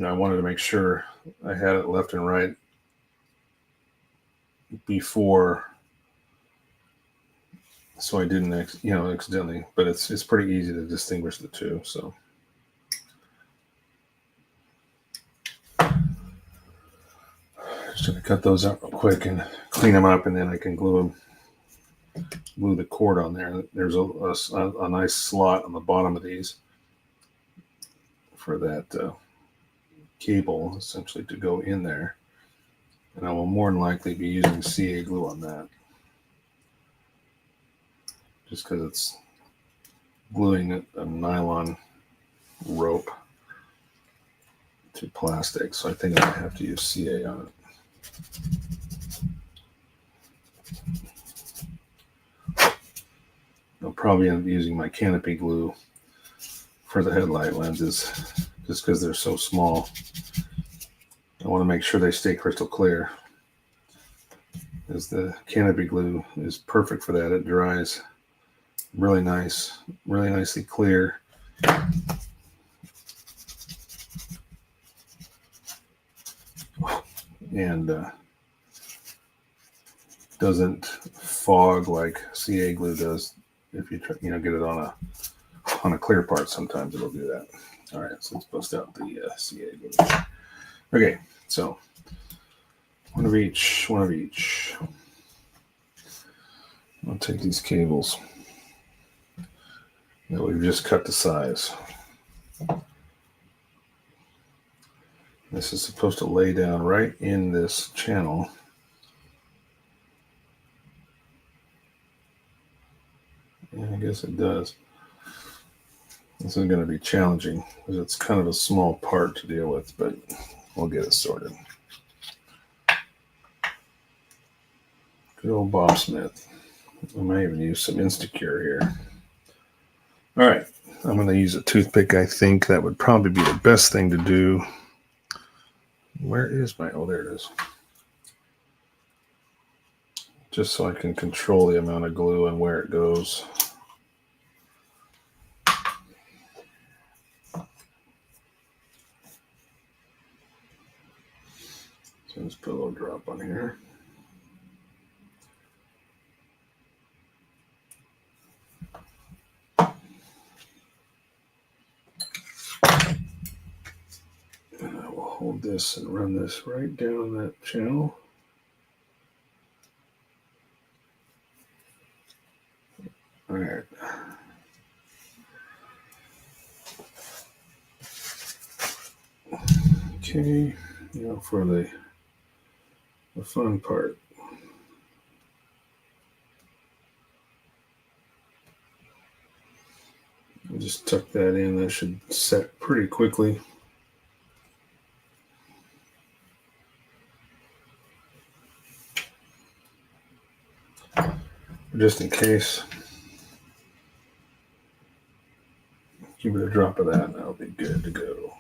I wanted to make sure I had it left and right before, so I didn't, accidentally. But it's pretty easy to distinguish the two. So just gonna cut those out real quick and clean them up, and then I can glue the cord on there. There's a nice slot on the bottom of these for that cable, essentially, to go in there, and I will more than likely be using CA glue on that, just because it's gluing a nylon rope to plastic, so I think I have to use CA on it. I'll probably end up using my canopy glue for the headlight lenses, just because they're so small. I want to make sure they stay crystal clear, as the canopy glue is perfect for that. It dries really nice, really nicely clear. And doesn't fog like CA glue does. If you try, get it on a clear part, sometimes it'll do that. All right, so let's bust out the CA glue. Okay, so one of each. I'll take these cables that we've just cut to size. This is supposed to lay down right in this channel. Yeah, I guess it does. This is going to be challenging because it's kind of a small part to deal with, but we'll get it sorted. Good old Bob Smith. I might even use some Instacure here. All right, I'm going to use a toothpick. I think that would probably be the best thing to do. Where is my, oh, there it is. Just so I can control the amount of glue and where it goes. So let's put a little drop on here. And I will hold this and run this right down that channel. right. Okay, now for the fun part. I'll just tuck that in. That should set pretty quickly. Just in case, give it a drop of that, and that'll be good to go.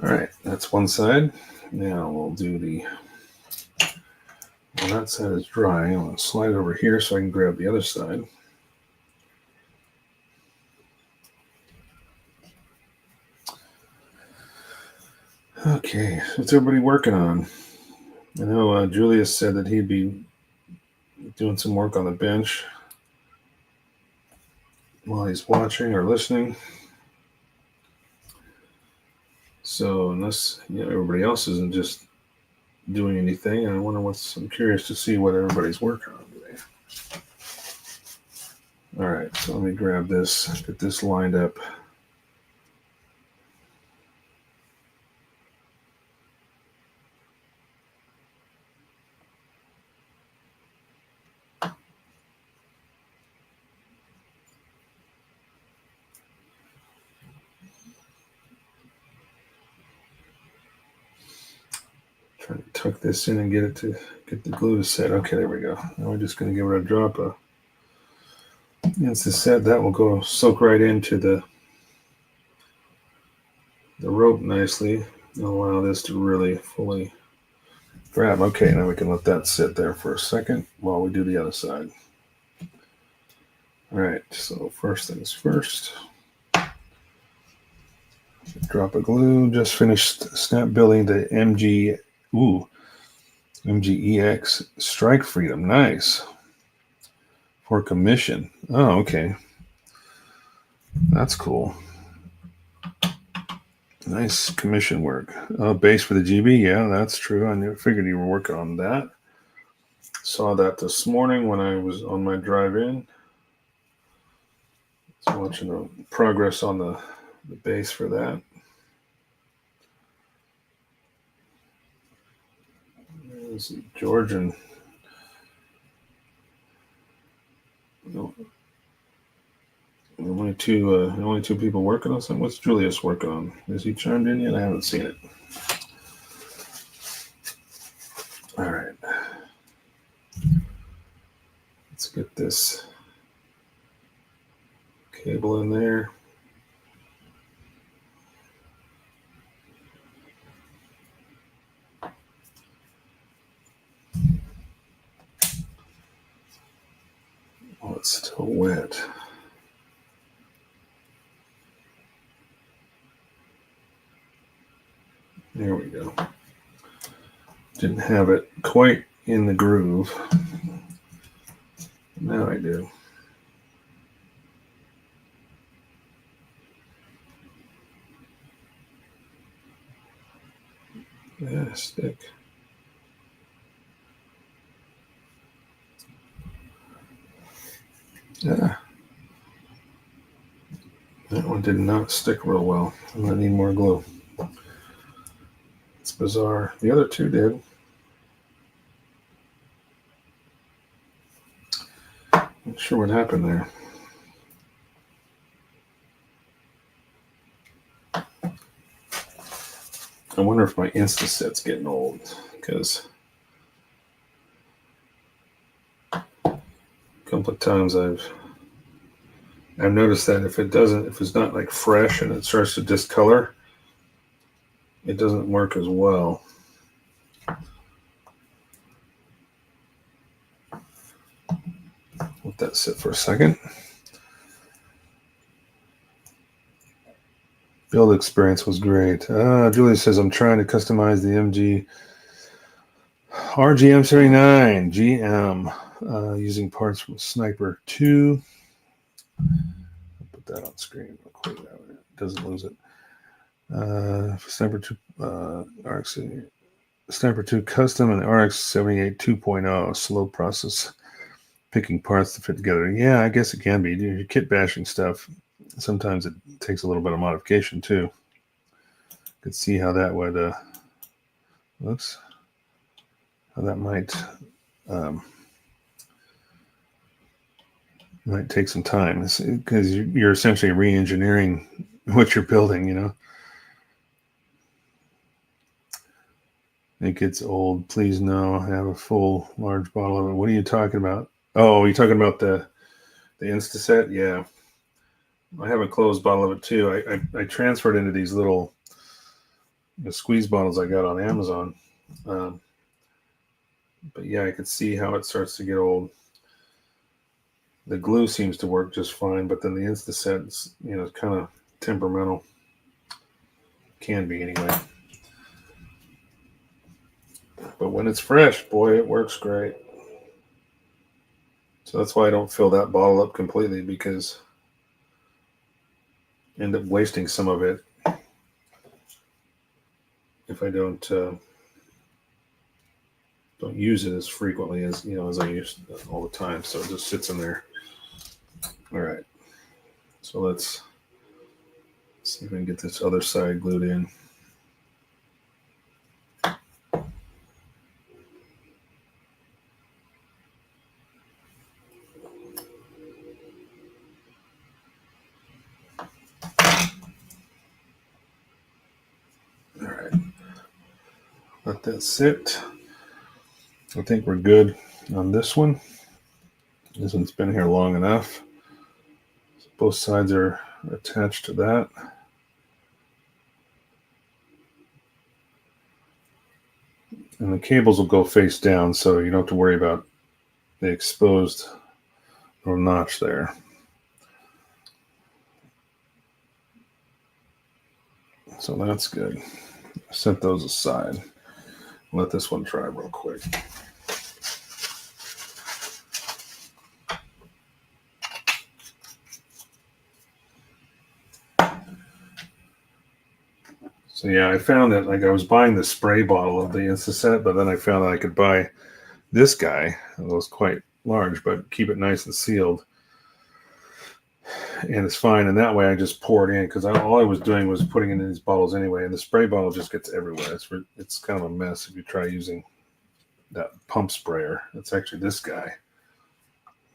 All right, that's one side. Now we'll do the, well, that side is dry. I'm going to slide it over here so I can grab the other side. Okay, so what's everybody working on? I know Julius said that he'd be doing some work on the bench while he's watching or listening. So unless everybody else isn't just doing anything, I wonder I'm curious to see what everybody's working on today. All right, so let me grab this, get this lined up. Trying to tuck this in and get the glue to set. Okay, there we go. Now we're just going to give it a drop of. Once it's set, that will go soak right into the rope nicely and allow this to really fully grab. Okay, now we can let that sit there for a second while we do the other side. All right, so first things first. Drop of glue. Just finished snap building the MGEX Strike Freedom. Nice. For commission. Oh, okay. That's cool. Nice commission work. Base for the GB. Yeah, that's true. I figured you were working on that. Saw that this morning when I was on my drive in. So watching the progress on the base for that. There's Georgian. No. Only two people working on something. What's Julius working on? Is he chimed in yet? I haven't seen it. All right. Let's get this cable in there. Oh, it's still wet. There we go. Didn't have it quite in the groove. Now I do. Yeah, stick. Yeah. That one did not stick real well. I need more glue. It's bizarre. The other two did. Not sure what happened there. I wonder if my Instaset's getting old, because a couple of times I've noticed that if it's not like fresh and it starts to discolor, it doesn't work as well. Let that sit for a second. Build experience was great. Julie says, I'm trying to customize the MG RGM 79 GM using parts from Sniper 2. I'll put that on screen real quick. That way it doesn't lose it. Sniper 2, RX, Sniper 2 Custom and RX-78 2.0, slow process picking parts to fit together. Yeah, I guess it can be. Your kit bashing stuff, sometimes it takes a little bit of modification too. You could see how that would, whoops, how that might take some time, because you're essentially re-engineering what you're building, you know. It gets old. Please no. I have a full large bottle of it. What are you talking about? Oh, you're talking about the Instaset? Yeah. I have a closed bottle of it too. I transferred into these little squeeze bottles I got on Amazon. But yeah, I could see how it starts to get old. The glue seems to work just fine, but then the Instaset's, you know, kind of temperamental. Can be anyway. But when it's fresh, boy, it works great. So that's why I don't fill that bottle up completely, because I end up wasting some of it if I don't use it as frequently as, you know, as I use all the time. So it just sits in there. All right. So let's see if we can get this other side glued in. All right. Let that sit. I think we're good on this one. This one's been here long enough. So both sides are attached to that. And the cables will go face down, so you don't have to worry about the exposed little notch there. So that's good. Set those aside. Let this one dry real quick. So yeah, I found that, like, I was buying the spray bottle of the Instaset, but then I found that I could buy this guy. It was quite large, but keep it nice and sealed. And it's fine. And that way I just pour it in, because all I was doing was putting it in these bottles anyway. And the spray bottle just gets everywhere. It's kind of a mess if you try using that pump sprayer. It's actually this guy.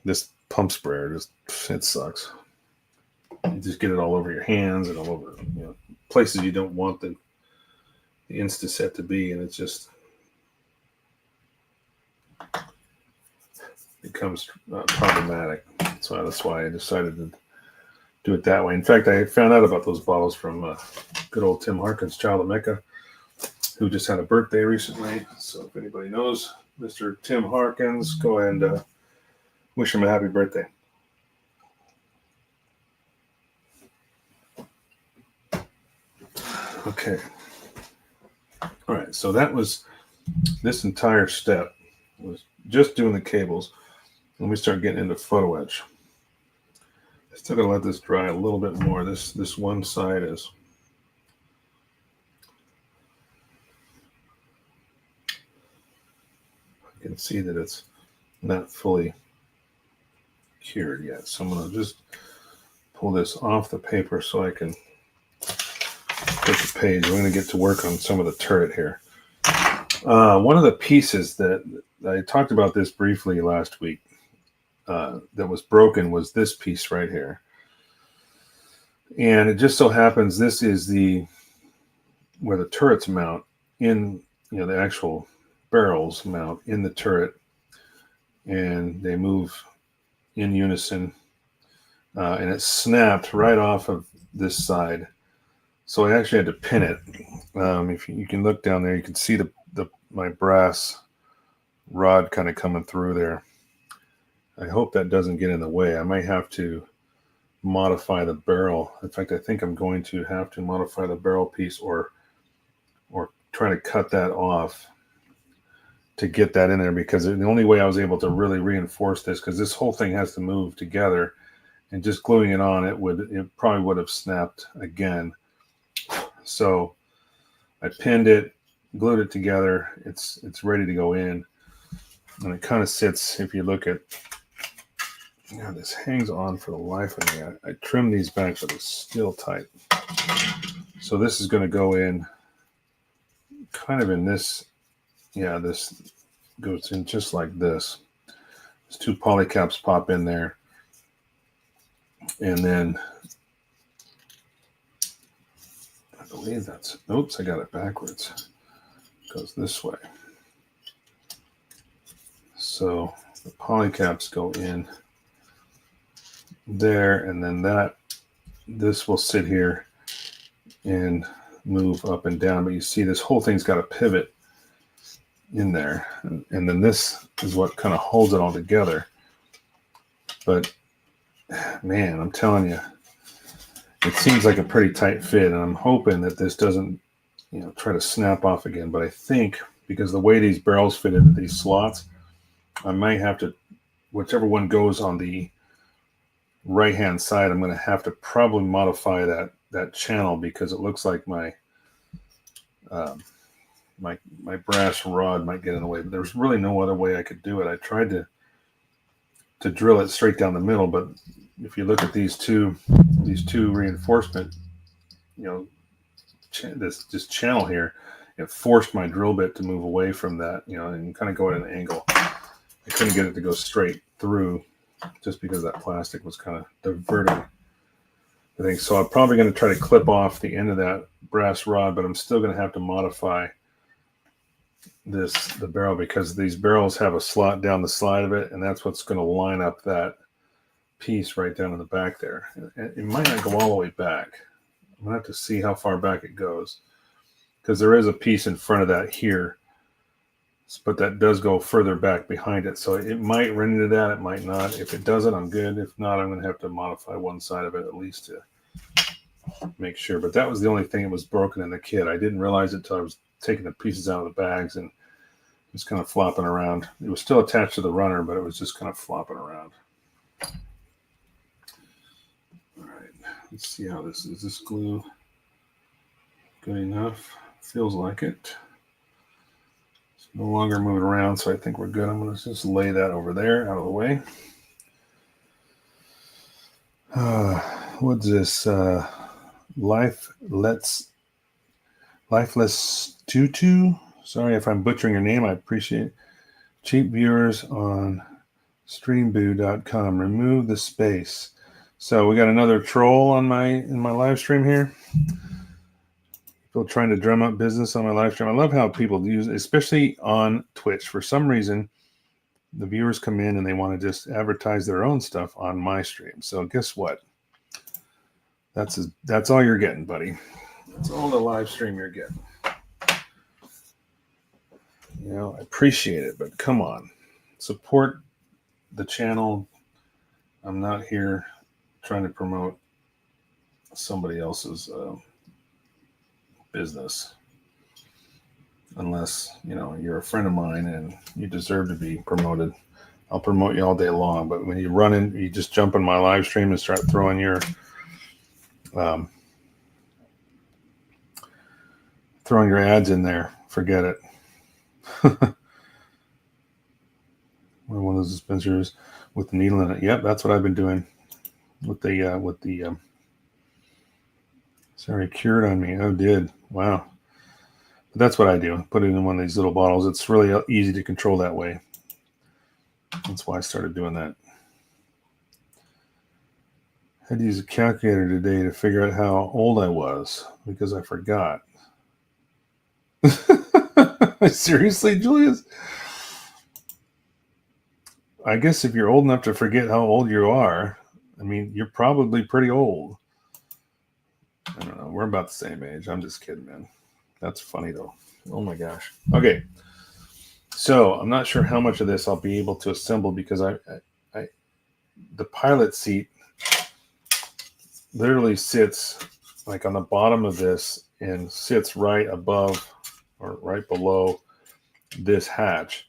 This pump sprayer, it sucks. You just get it all over your hands and all over, you know, places you don't want the Instaset to be, and it's just becomes problematic. So that's why I decided to do it that way. In fact, I found out about those bottles from good old Tim Harkins, Child of Mecca, who just had a birthday recently. So if anybody knows Mr. Tim Harkins, go ahead and wish him a happy birthday. Okay. All right. So that was this entire step was just doing the cables. Let me start getting into photo etch. I still gotta let this dry a little bit more. This one side is. I can see that it's not fully cured yet. So I'm gonna just pull this off the paper so I can take the page. We're gonna get to work on some of the turret here. One of the pieces that I talked about this briefly last week that was broken was this piece right here. And it just so happens this is where the turrets mount in, you know, the actual barrels mount in the turret, and they move in unison, and it snapped right off of this side. So I actually had to pin it. If you can look down there, you can see my brass rod kind of coming through there. I hope that doesn't get in the way. I might have to modify the barrel. In fact, I think I'm going to have to modify the barrel piece or try to cut that off to get that in there, because the only way I was able to really reinforce this, because this whole thing has to move together, and just gluing it on, it probably would have snapped again. So I pinned it, glued it together. It's ready to go in, and it kind of sits. If you look at, this hangs on for the life of me. I trimmed these back, but it's still tight. So this is going to go in kind of in this. Yeah, this goes in just like this. There's 2 poly caps pop in there, and then I believe that's, oops, I got it backwards. It goes this way. So the poly caps go in there, and then this will sit here and move up and down. But you see this whole thing's got a pivot in there, and then this is what kind of holds it all together. But man, I'm telling you, it seems like a pretty tight fit, and I'm hoping that this doesn't, try to snap off again. But I think because the way these barrels fit into these slots, I might have to, whichever one goes on the right hand side, I'm going to have to probably modify that channel, because it looks like my brass rod might get in the way. But there's really no other way I could do it. I tried to drill it straight down the middle, but if you look at these two reinforcement, this channel here, it forced my drill bit to move away from that, and kind of go at an angle. I couldn't get it to go straight through, just because that plastic was kind of diverting the thing. So I'm probably going to try to clip off the end of that brass rod, but I'm still going to have to modify the barrel, because these barrels have a slot down the side of it, and that's what's going to line up that piece right down in the back there. It might not go all the way back. I'm going to have to see how far back it goes, because there is a piece in front of that here, but that does go further back behind it. So it might run into that, it might not. If it doesn't, I'm good. If not, I'm going to have to modify one side of it at least to make sure. But that was the only thing that was broken in the kit. I didn't realize it until I was taking the pieces out of the bags, and it was kind of flopping around. It was still attached to the runner, but it was just kind of flopping around. All right, let's see how this is. This glue good enough? Feels like it. It's no longer moving around, so I think we're good. I'm going to just lay that over there, out of the way. What's this? Lifeless Tutu. Sorry if I'm butchering your name. I appreciate it. Cheap viewers on streamboo.com. Remove the space. So we got another troll in my live stream here. People trying to drum up business on my live stream. I love how people use, especially on Twitch. For some reason, the viewers come in and they want to just advertise their own stuff on my stream. So guess what? That's all you're getting, buddy. That's all the live stream you're getting. I appreciate it, but come on. Support the channel. I'm not here trying to promote somebody else's business, unless you're a friend of mine and you deserve to be promoted. I'll promote you all day long, but when you just jump in my live stream and start throwing your ads in there, forget it. One of those dispensers with the needle in it. Yep, that's what I've been doing with the sorry, cured on me. Oh, did. Wow. But that's what I do. Put it in one of these little bottles. It's really easy to control that way. That's why I started doing that. I had to use a calculator today to figure out how old I was, because I forgot. Seriously, Julius? I guess if you're old enough to forget how old you are, you're probably pretty old. I don't know. We're about the same age. I'm just kidding, man. That's funny, though. Oh, my gosh. Okay. So I'm not sure how much of this I'll be able to assemble, because the pilot seat literally sits like on the bottom of this and sits right above or right below this hatch.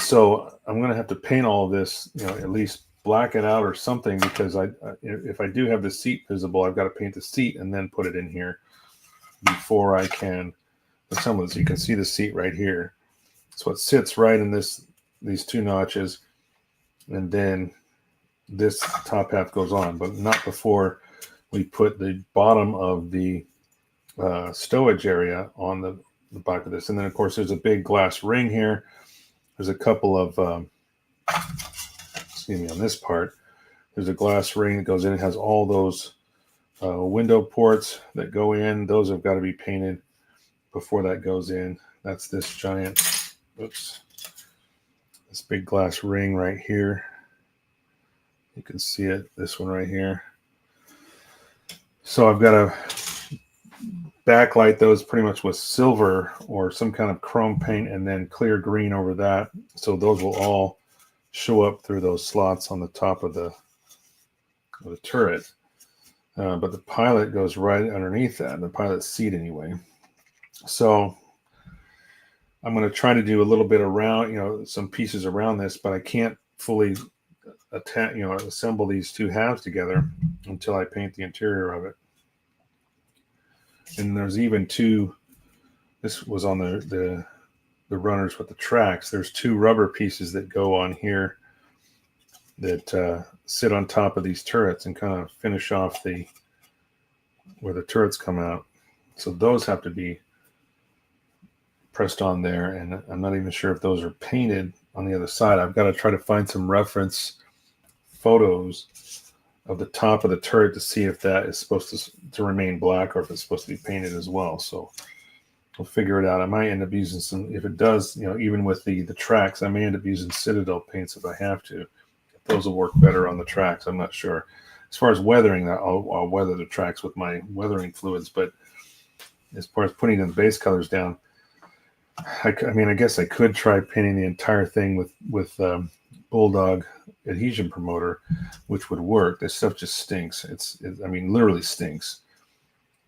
So I'm going to have to paint all of this, at least black it out or something, because if I do have the seat visible, I've got to paint the seat and then put it in here before I can. But some of this, you can see the seat right here. So it sits right in these two notches, and then this top half goes on, but not before we put the bottom of the stowage area on the back of this. And then, of course, there's a big glass ring here. There's a couple of, excuse me, on this part, there's a glass ring that goes in. It has all those window ports that go in. Those have got to be painted before that goes in. That's this giant, oops, this big glass ring right here. You can see it, this one right here. So I've got to backlight those pretty much with silver or some kind of chrome paint, and then clear green over that. So those will all show up through those slots on the top of the turret. But the pilot goes right underneath that, the pilot seat anyway. So I'm going to try to do a little bit around, some pieces around this, but I can't fully assemble these two halves together until I paint the interior of it. And there's even two, this was on the runners with the tracks. There's two rubber pieces that go on here that sit on top of these turrets and kind of finish off where the turrets come out. So those have to be pressed on there, and I'm not even sure if those are painted on the other side. I've got to try to find some reference photos of the top of the turret to see if that is supposed to remain black or if it's supposed to be painted as well. So we'll figure it out. I might end up using some, if it does, even with the tracks, I may end up using Citadel paints if I have to. Those will work better on the tracks. I'm not sure. As far as weathering, I'll weather the tracks with my weathering fluids. But as far as putting the base colors down, I guess I could try painting the entire thing with Bulldog adhesion promoter, which would work. This stuff just stinks. Literally stinks.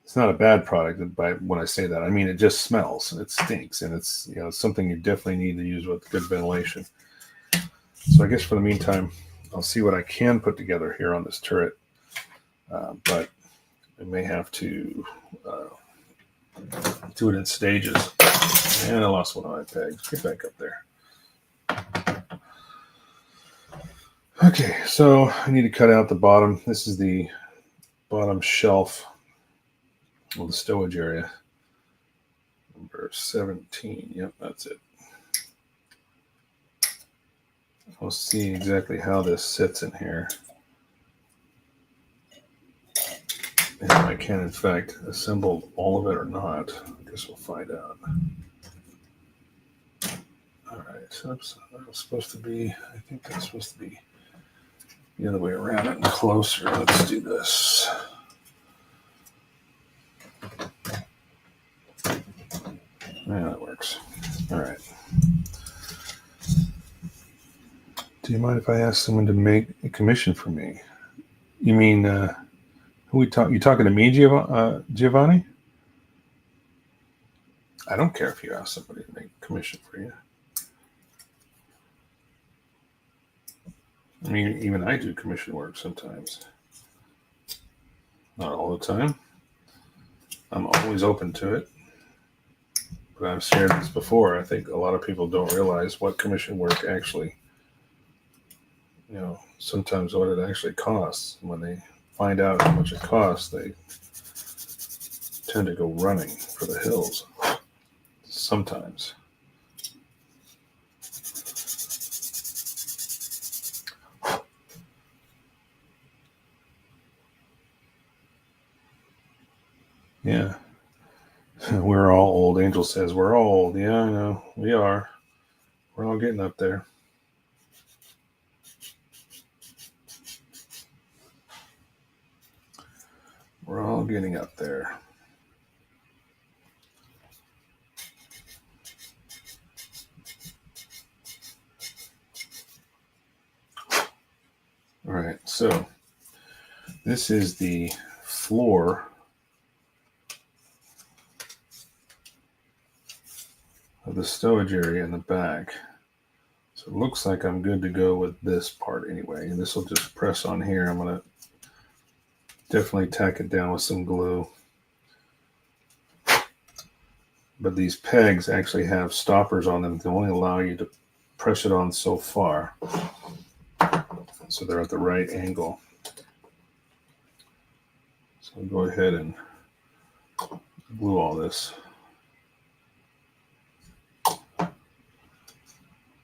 It's not a bad product when I say that. It just smells. It stinks, and it's something you definitely need to use with good ventilation. So I guess for the meantime, I'll see what I can put together here on this turret, but I may have to do it in stages. And I lost one of my pegs. Get back up there. Okay, so I need to cut out the bottom. This is the bottom shelf of the stowage area. Number 17. Yep, that's it. We'll see exactly how this sits in here. And I can, in fact, assemble all of it or not. I guess we'll find out. All right, so that was supposed to be, I think that's supposed to be the other way around and closer. Let's do this. Yeah, that works. All right. Do you mind if I ask someone to make a commission for me? You mean, who you talking to me, Giovanni? I don't care if you ask somebody to make a commission for you. Even I do commission work sometimes. Not all the time. I'm always open to it. But I've shared this before. I think a lot of people don't realize what commission work actually, sometimes what it actually costs. When they find out how much it costs, they tend to go running for the hills. Sometimes. Yeah. We're all old. Angel says we're all old. Yeah, I know. We are. We're all getting up there. We're all getting up there. All right, so this is the floor of the stowage area in the back. So it looks like I'm good to go with this part anyway. And this will just press on here. I'm going to definitely tack it down with some glue. But these pegs actually have stoppers on them that only allow you to press it on so far. So they're at the right angle. So I'll go ahead and glue all this.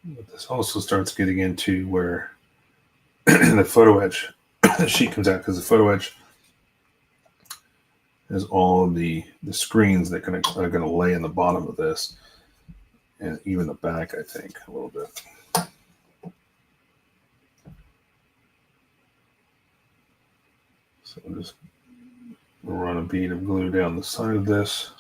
But this also starts getting into where the photo etch sheet comes out, because the photo etch has all of the screens that are going to lay in the bottom of this, and even the back, I think, a little bit. So I'll just run a bead of glue down the side of this.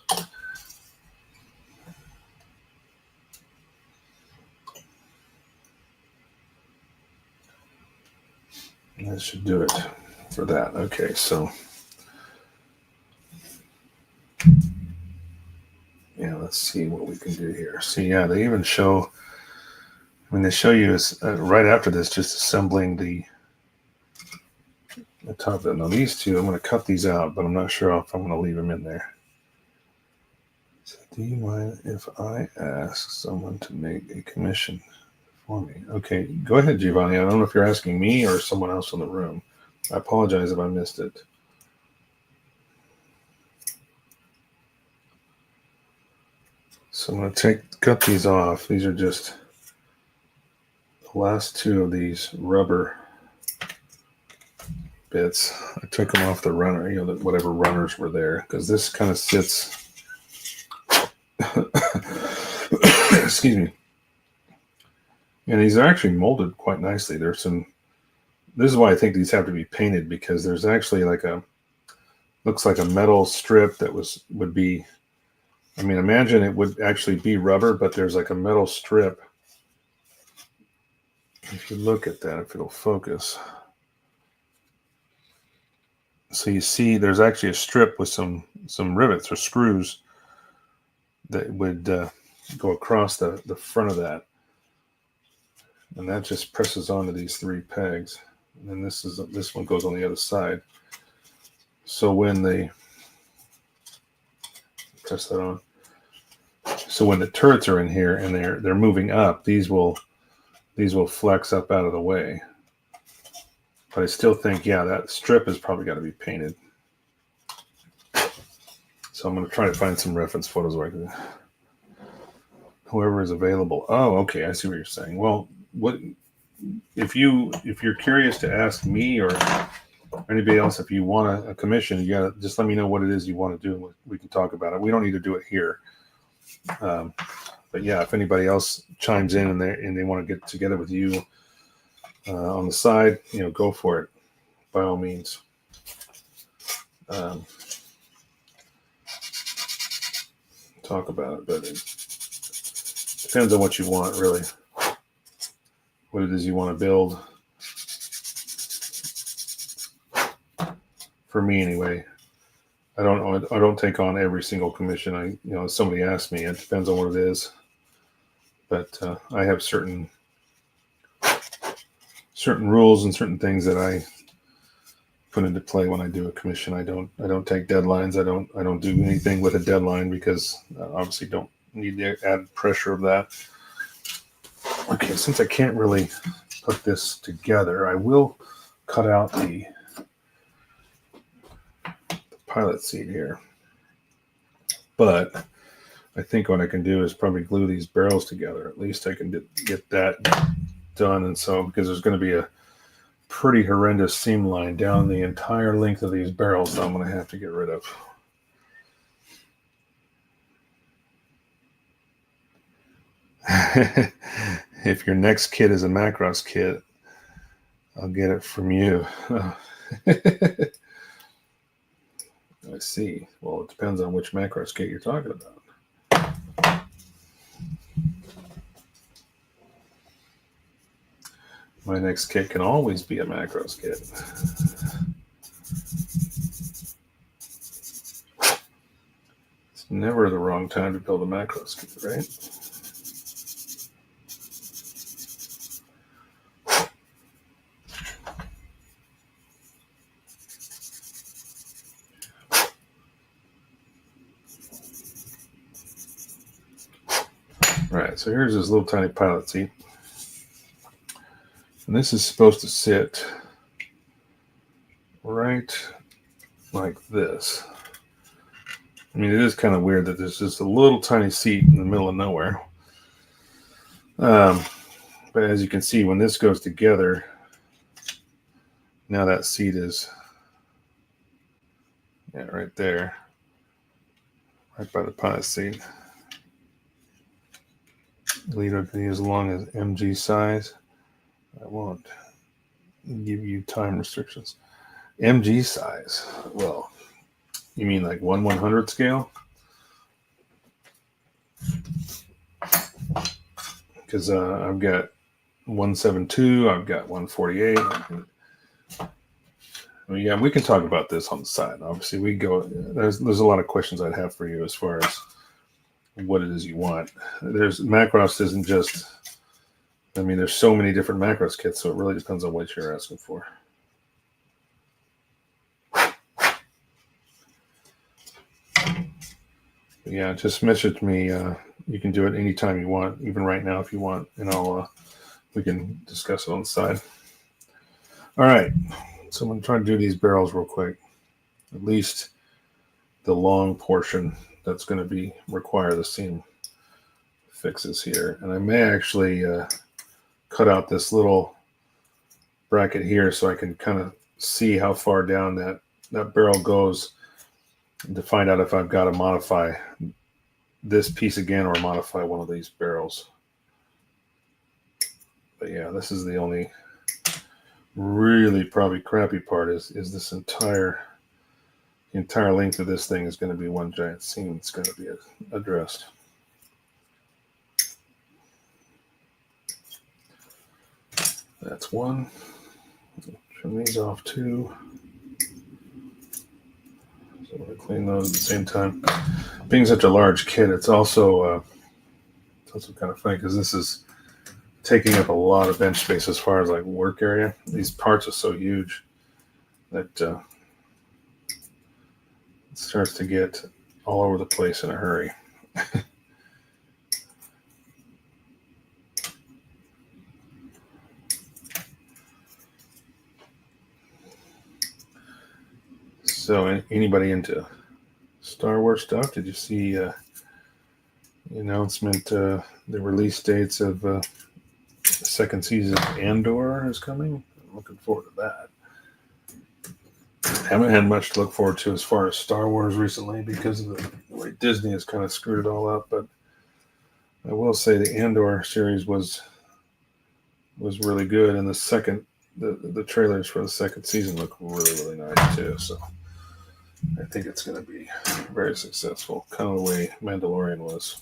That should do it for that. Okay, so yeah, let's see what we can do here. See, yeah, they even show, they show you right after this, just assembling the top of that. Now these two, I'm going to cut these out, but I'm not sure if I'm going to leave them in there. So do you mind if I ask someone to make a commission for me? Okay, go ahead, Giovanni. I don't know if you're asking me or someone else in the room. I apologize if I missed it. So I'm going to cut these off. These are just the last two of these rubber bits. I took them off the runner, whatever runners were there, because this kind of sits. Excuse me. And these are actually molded quite nicely. There's some. This is why I think these have to be painted, because there's actually looks like a metal strip that would be. I mean, imagine it would actually be rubber, but there's like a metal strip. If you look at that, if it'll focus. So you see there's actually a strip with some rivets or screws that would go across the front of that. And that just presses onto these three pegs. And then this one goes on the other side. So when they press that on. So when the turrets are in here and they're moving up, these will flex up out of the way. But I still think, yeah, that strip has probably got to be painted. So I'm going to try to find some reference photos where I can. Whoever is available. Oh, okay, I see what you're saying. Well, what if you're curious to ask me or anybody else, if you want a commission, you gotta just let me know what it is you want to do, and we can talk about it. We don't need to do it here. But yeah, if anybody else chimes in and they want to get together with you on the side, go for it, by all means. Talk about it, but it depends on what you want, really. What it is you want to build. For me, anyway, I don't take on every single commission. Somebody asked me. It depends on what it is, but I have certain rules and certain things that I put into play when I do a commission. I don't take deadlines. I don't do anything with a deadline, because obviously don't need the added pressure of that. Okay, since I can't really put this together, I will cut out the pilot seat here. But I think what I can do is probably glue these barrels together. At least I can get that done. And so, because there's going to be a pretty horrendous seam line down the entire length of these barrels that I'm going to have to get rid of. If your next kit is a Macross kit, I'll get it from you. I see. Well, it depends on which Macross kit you're talking about. My next kit can always be a Macross kit. It's never the wrong time to build a Macross kit, right? So here's this little tiny pilot seat. And this is supposed to sit right like this. I mean, it is kind of weird that there's just a little tiny seat in the middle of nowhere. But as you can see, when this goes together, now that seat is right there, right by the pilot seat. Leader can be as long as MG size. I won't give you time restrictions. MG size. Well, you mean like 1/100 scale? Because I've got 172, I've got 148. Yeah, we can talk about this on the side. Obviously, we go. There's a lot of questions I'd have for you as far as what it is you want. There's Macross isn't just. I mean, there's so many different Macross kits, so it really depends on what you're asking for. Yeah, just message me. You can do it anytime you want, even right now if you want, and we can discuss it on the side. All right, so I'm going to try to do these barrels real quick. At least the long portion that's going to require the seam fixes here. And I may actually cut out this little bracket here so I can kind of see how far down that barrel goes to find out if I've got to modify this piece again or modify one of these barrels. But yeah, this is the only really probably crappy part is this entire length of this thing is going to be one giant seam. It's going to be addressed. That's one. Trim these off too. So I'm going to clean those at the same time. Being such a large kit, it's also kind of funny because this is taking up a lot of bench space as far as like work area. These parts are so huge that it starts to get all over the place in a hurry. So anybody into Star Wars stuff? Did you see the announcement, the release dates of the second season of Andor is coming? I'm looking forward to that. Haven't had much to look forward to as far as Star Wars recently because of the way Disney has kind of screwed it all up. But I will say the Andor series was really good, and the trailers for the second season look really, really nice too. So I think it's going to be very successful, kind of the way Mandalorian was.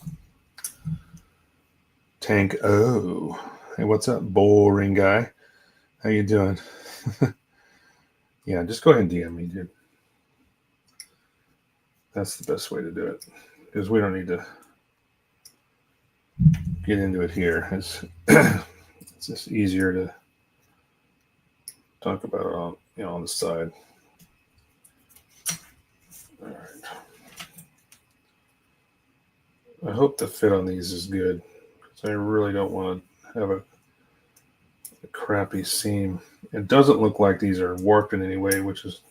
Tank O. Hey, what's up, boring guy? How you doing? Yeah, just go ahead and DM me, dude. That's the best way to do it, because we don't need to get into it here. It's just easier to talk about it on the side. All right. I hope the fit on these is good, because I really don't want to have a crappy seam. It doesn't look like these are warped in any way, which is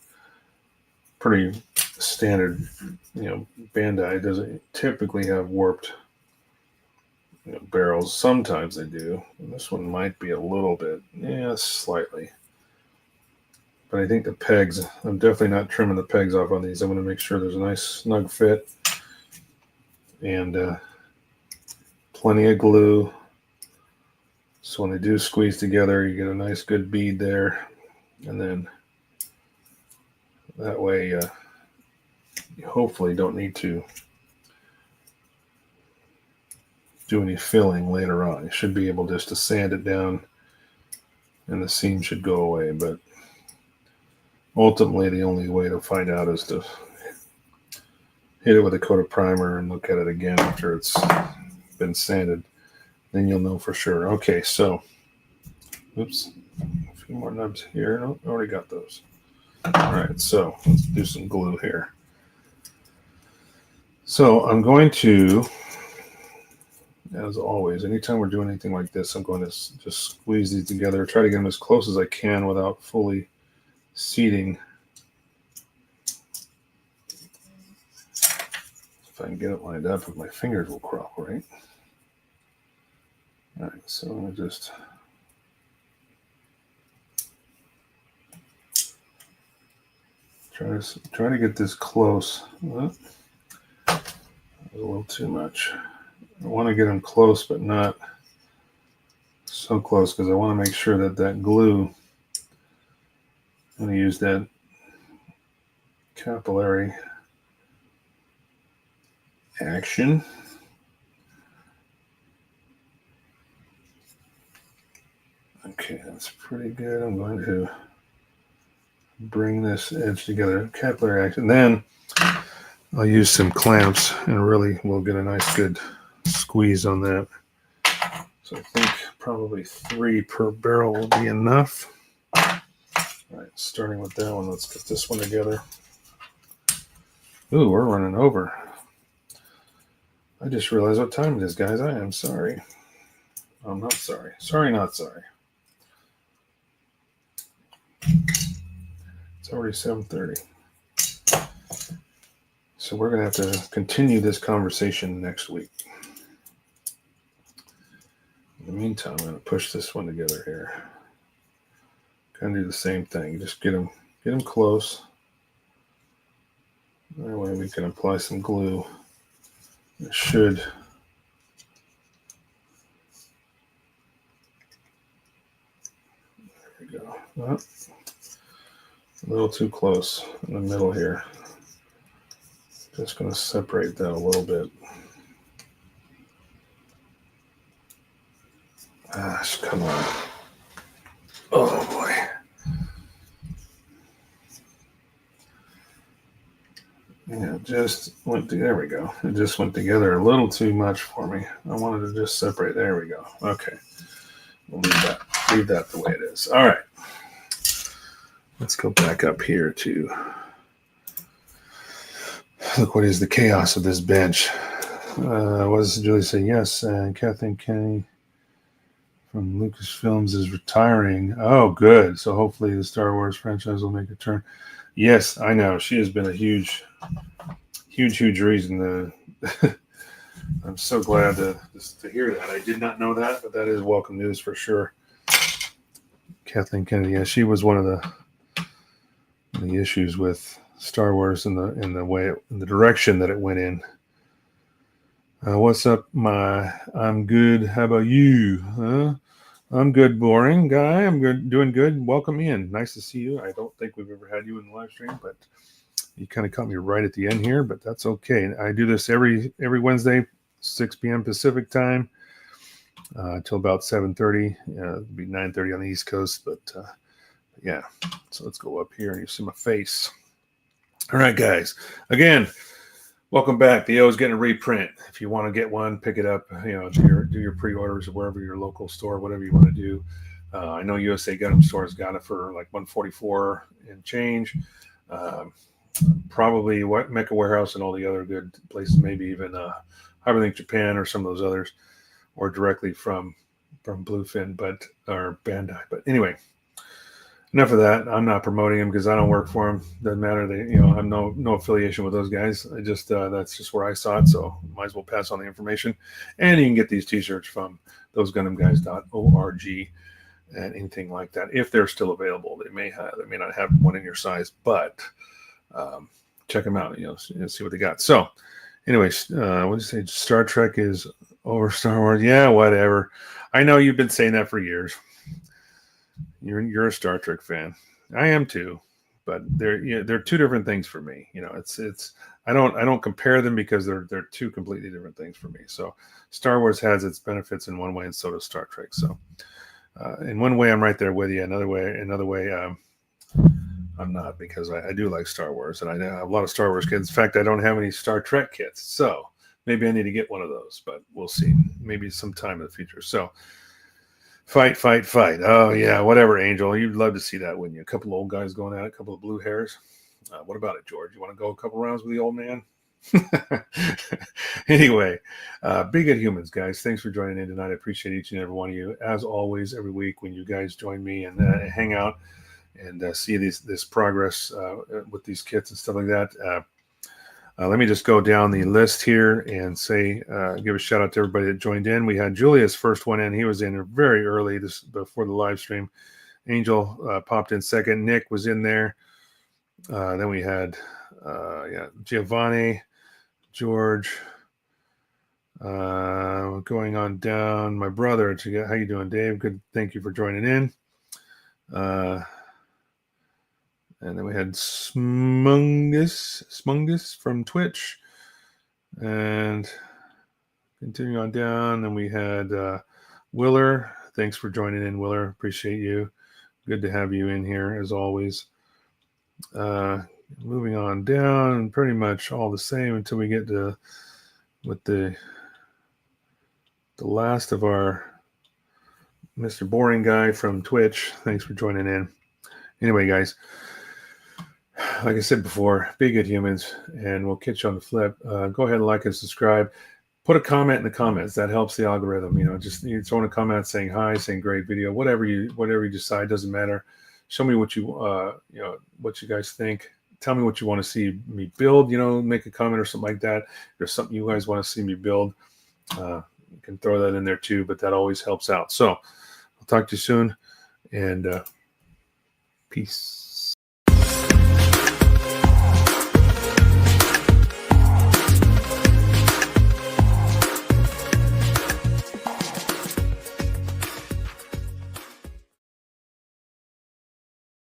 pretty standard. Bandai doesn't typically have warped barrels. Sometimes they do. And this one might be a little bit, slightly. But I think the pegs, I'm definitely not trimming the pegs off on these. I'm going to make sure there's a nice snug fit and plenty of glue. So when they do squeeze together, you get a nice good bead there. And then that way you hopefully don't need to do any filling later on. You should be able just to sand it down and the seam should go away. But ultimately, the only way to find out is to hit it with a coat of primer and look at it again after it's been sanded. Then you'll know for sure. Okay, so, oops, a few more nubs here. Nope, already got those. All right, so let's do some glue here. So I'm going to as always, anytime we're doing anything like this, I'm going to just squeeze these together, try to get them as close as I can without fully seating. If I can get it lined up, my fingers will cooperate. All right, so I'm going to just try to get this close. Well, a little too much. I want to get them close, but not so close, because I want to make sure that that glue, I'm going to use that capillary action. Okay, that's pretty good. I'm going to bring this edge together, capillary action. Then I'll use some clamps, and really we'll get a nice good squeeze on that. So I think probably 3 per barrel will be enough. All right, starting with that one, let's get this one together. Ooh, we're running over. I just realized what time it is, guys. I am sorry. I'm not sorry. Sorry, not sorry. It's already 7:30. So we're going to have to continue this conversation next week. In the meantime, I'm going to push this one together here. Kind of do the same thing. Just get them close. That way we can apply some glue. It should. There we go. Oh, a little too close in the middle here. Just going to separate that a little bit. Gosh, come on. Oh boy. Yeah, just went to, there we go. It just went together a little too much for me. I wanted to just separate. There we go. Okay. We'll leave that the way it is. All right. Let's go back up here to look what is the chaos of this bench. What does Julie say? Yes, and Kathleen Kennedy from Lucasfilms is retiring. Oh, good. So hopefully the Star Wars franchise will make a turn. Yes, I know. She has been a huge reason. I'm so glad to hear that. I did not know that, but that is welcome news for sure. Kathleen Kennedy, yeah, she was one of the issues with Star Wars in the direction that it went in. What's up, I'm good. How about you? I'm good, boring guy. I'm good, doing good. Welcome in. Nice to see you. I don't think we've ever had you in the live stream, but you kind of caught me right at the end here, but that's okay. I do this every Wednesday, 6 p.m. Pacific time, till about 7:30. It'll be 9:30 on the East Coast, but yeah. So let's go up here and you see my face. All right, guys. Again, welcome back. The O is getting a reprint. If you want to get one, pick it up. Do your pre-orders wherever your local store, whatever you want to do. I know USA Gundam Store's got it for like $144 and change. Probably Mecha Warehouse and all the other good places, maybe even Hyperlink Japan or some of those others, or directly from Bluefin, or Bandai. But anyway, enough of that. I'm not promoting them because I don't work for them. Doesn't matter. I'm no affiliation with those guys. I just that's just where I saw it, so might as well pass on the information. And you can get these T-shirts from thosegundamguys.org and anything like that if they're still available. They may not have one in your size, but check them out. See what they got. So, anyways, what did you say? Star Trek is over Star Wars. Yeah, whatever. I know you've been saying that for years. You're a Star Trek fan. I am too, but they're two different things for me. It's I don't compare them because they're two completely different things for me. So Star Wars has its benefits in one way, and so does Star Trek. So in one way, I'm right there with you. Another way, I'm not, because I do like Star Wars, and I have a lot of Star Wars kits. In fact, I don't have any Star Trek kits, so maybe I need to get one of those, but we'll see. Maybe sometime in the future. So. Fight. Oh, yeah, whatever, Angel. You'd love to see that, wouldn't you? A couple of old guys going at it, a couple of blue hairs. What about it, George? You want to go a couple rounds with the old man? Anyway, be good humans, guys. Thanks for joining in tonight. I appreciate each and every one of you. As always, every week when you guys join me and hang out and see this progress with these kits and stuff like that. Let me just go down the list here and say, give a shout out to everybody that joined in. We had Julius first one in. He was in very early before the live stream. Angel popped in second. Nick was in there. Then we had Giovanni, George, going on down. My brother, how you doing, Dave? Good. Thank you for joining in. And then we had Smungus from Twitch. And continuing on down, and we had Willer. Thanks for joining in, Willer. Appreciate you. Good to have you in here, as always. Moving on down, pretty much all the same until we get to with the last of our Mr. Boring guy from Twitch. Thanks for joining in. Anyway, guys, like I said before, be good humans, and we'll catch you on the flip. Go ahead and like and subscribe. Put a comment in the comments. That helps the algorithm. Just throw in a comment saying hi, saying great video, whatever you decide, doesn't matter. Show me what what you guys think. Tell me what you want to see me build. Make a comment or something like that. If there's something you guys want to see me build, you can throw that in there too. But that always helps out. So I'll talk to you soon, and peace.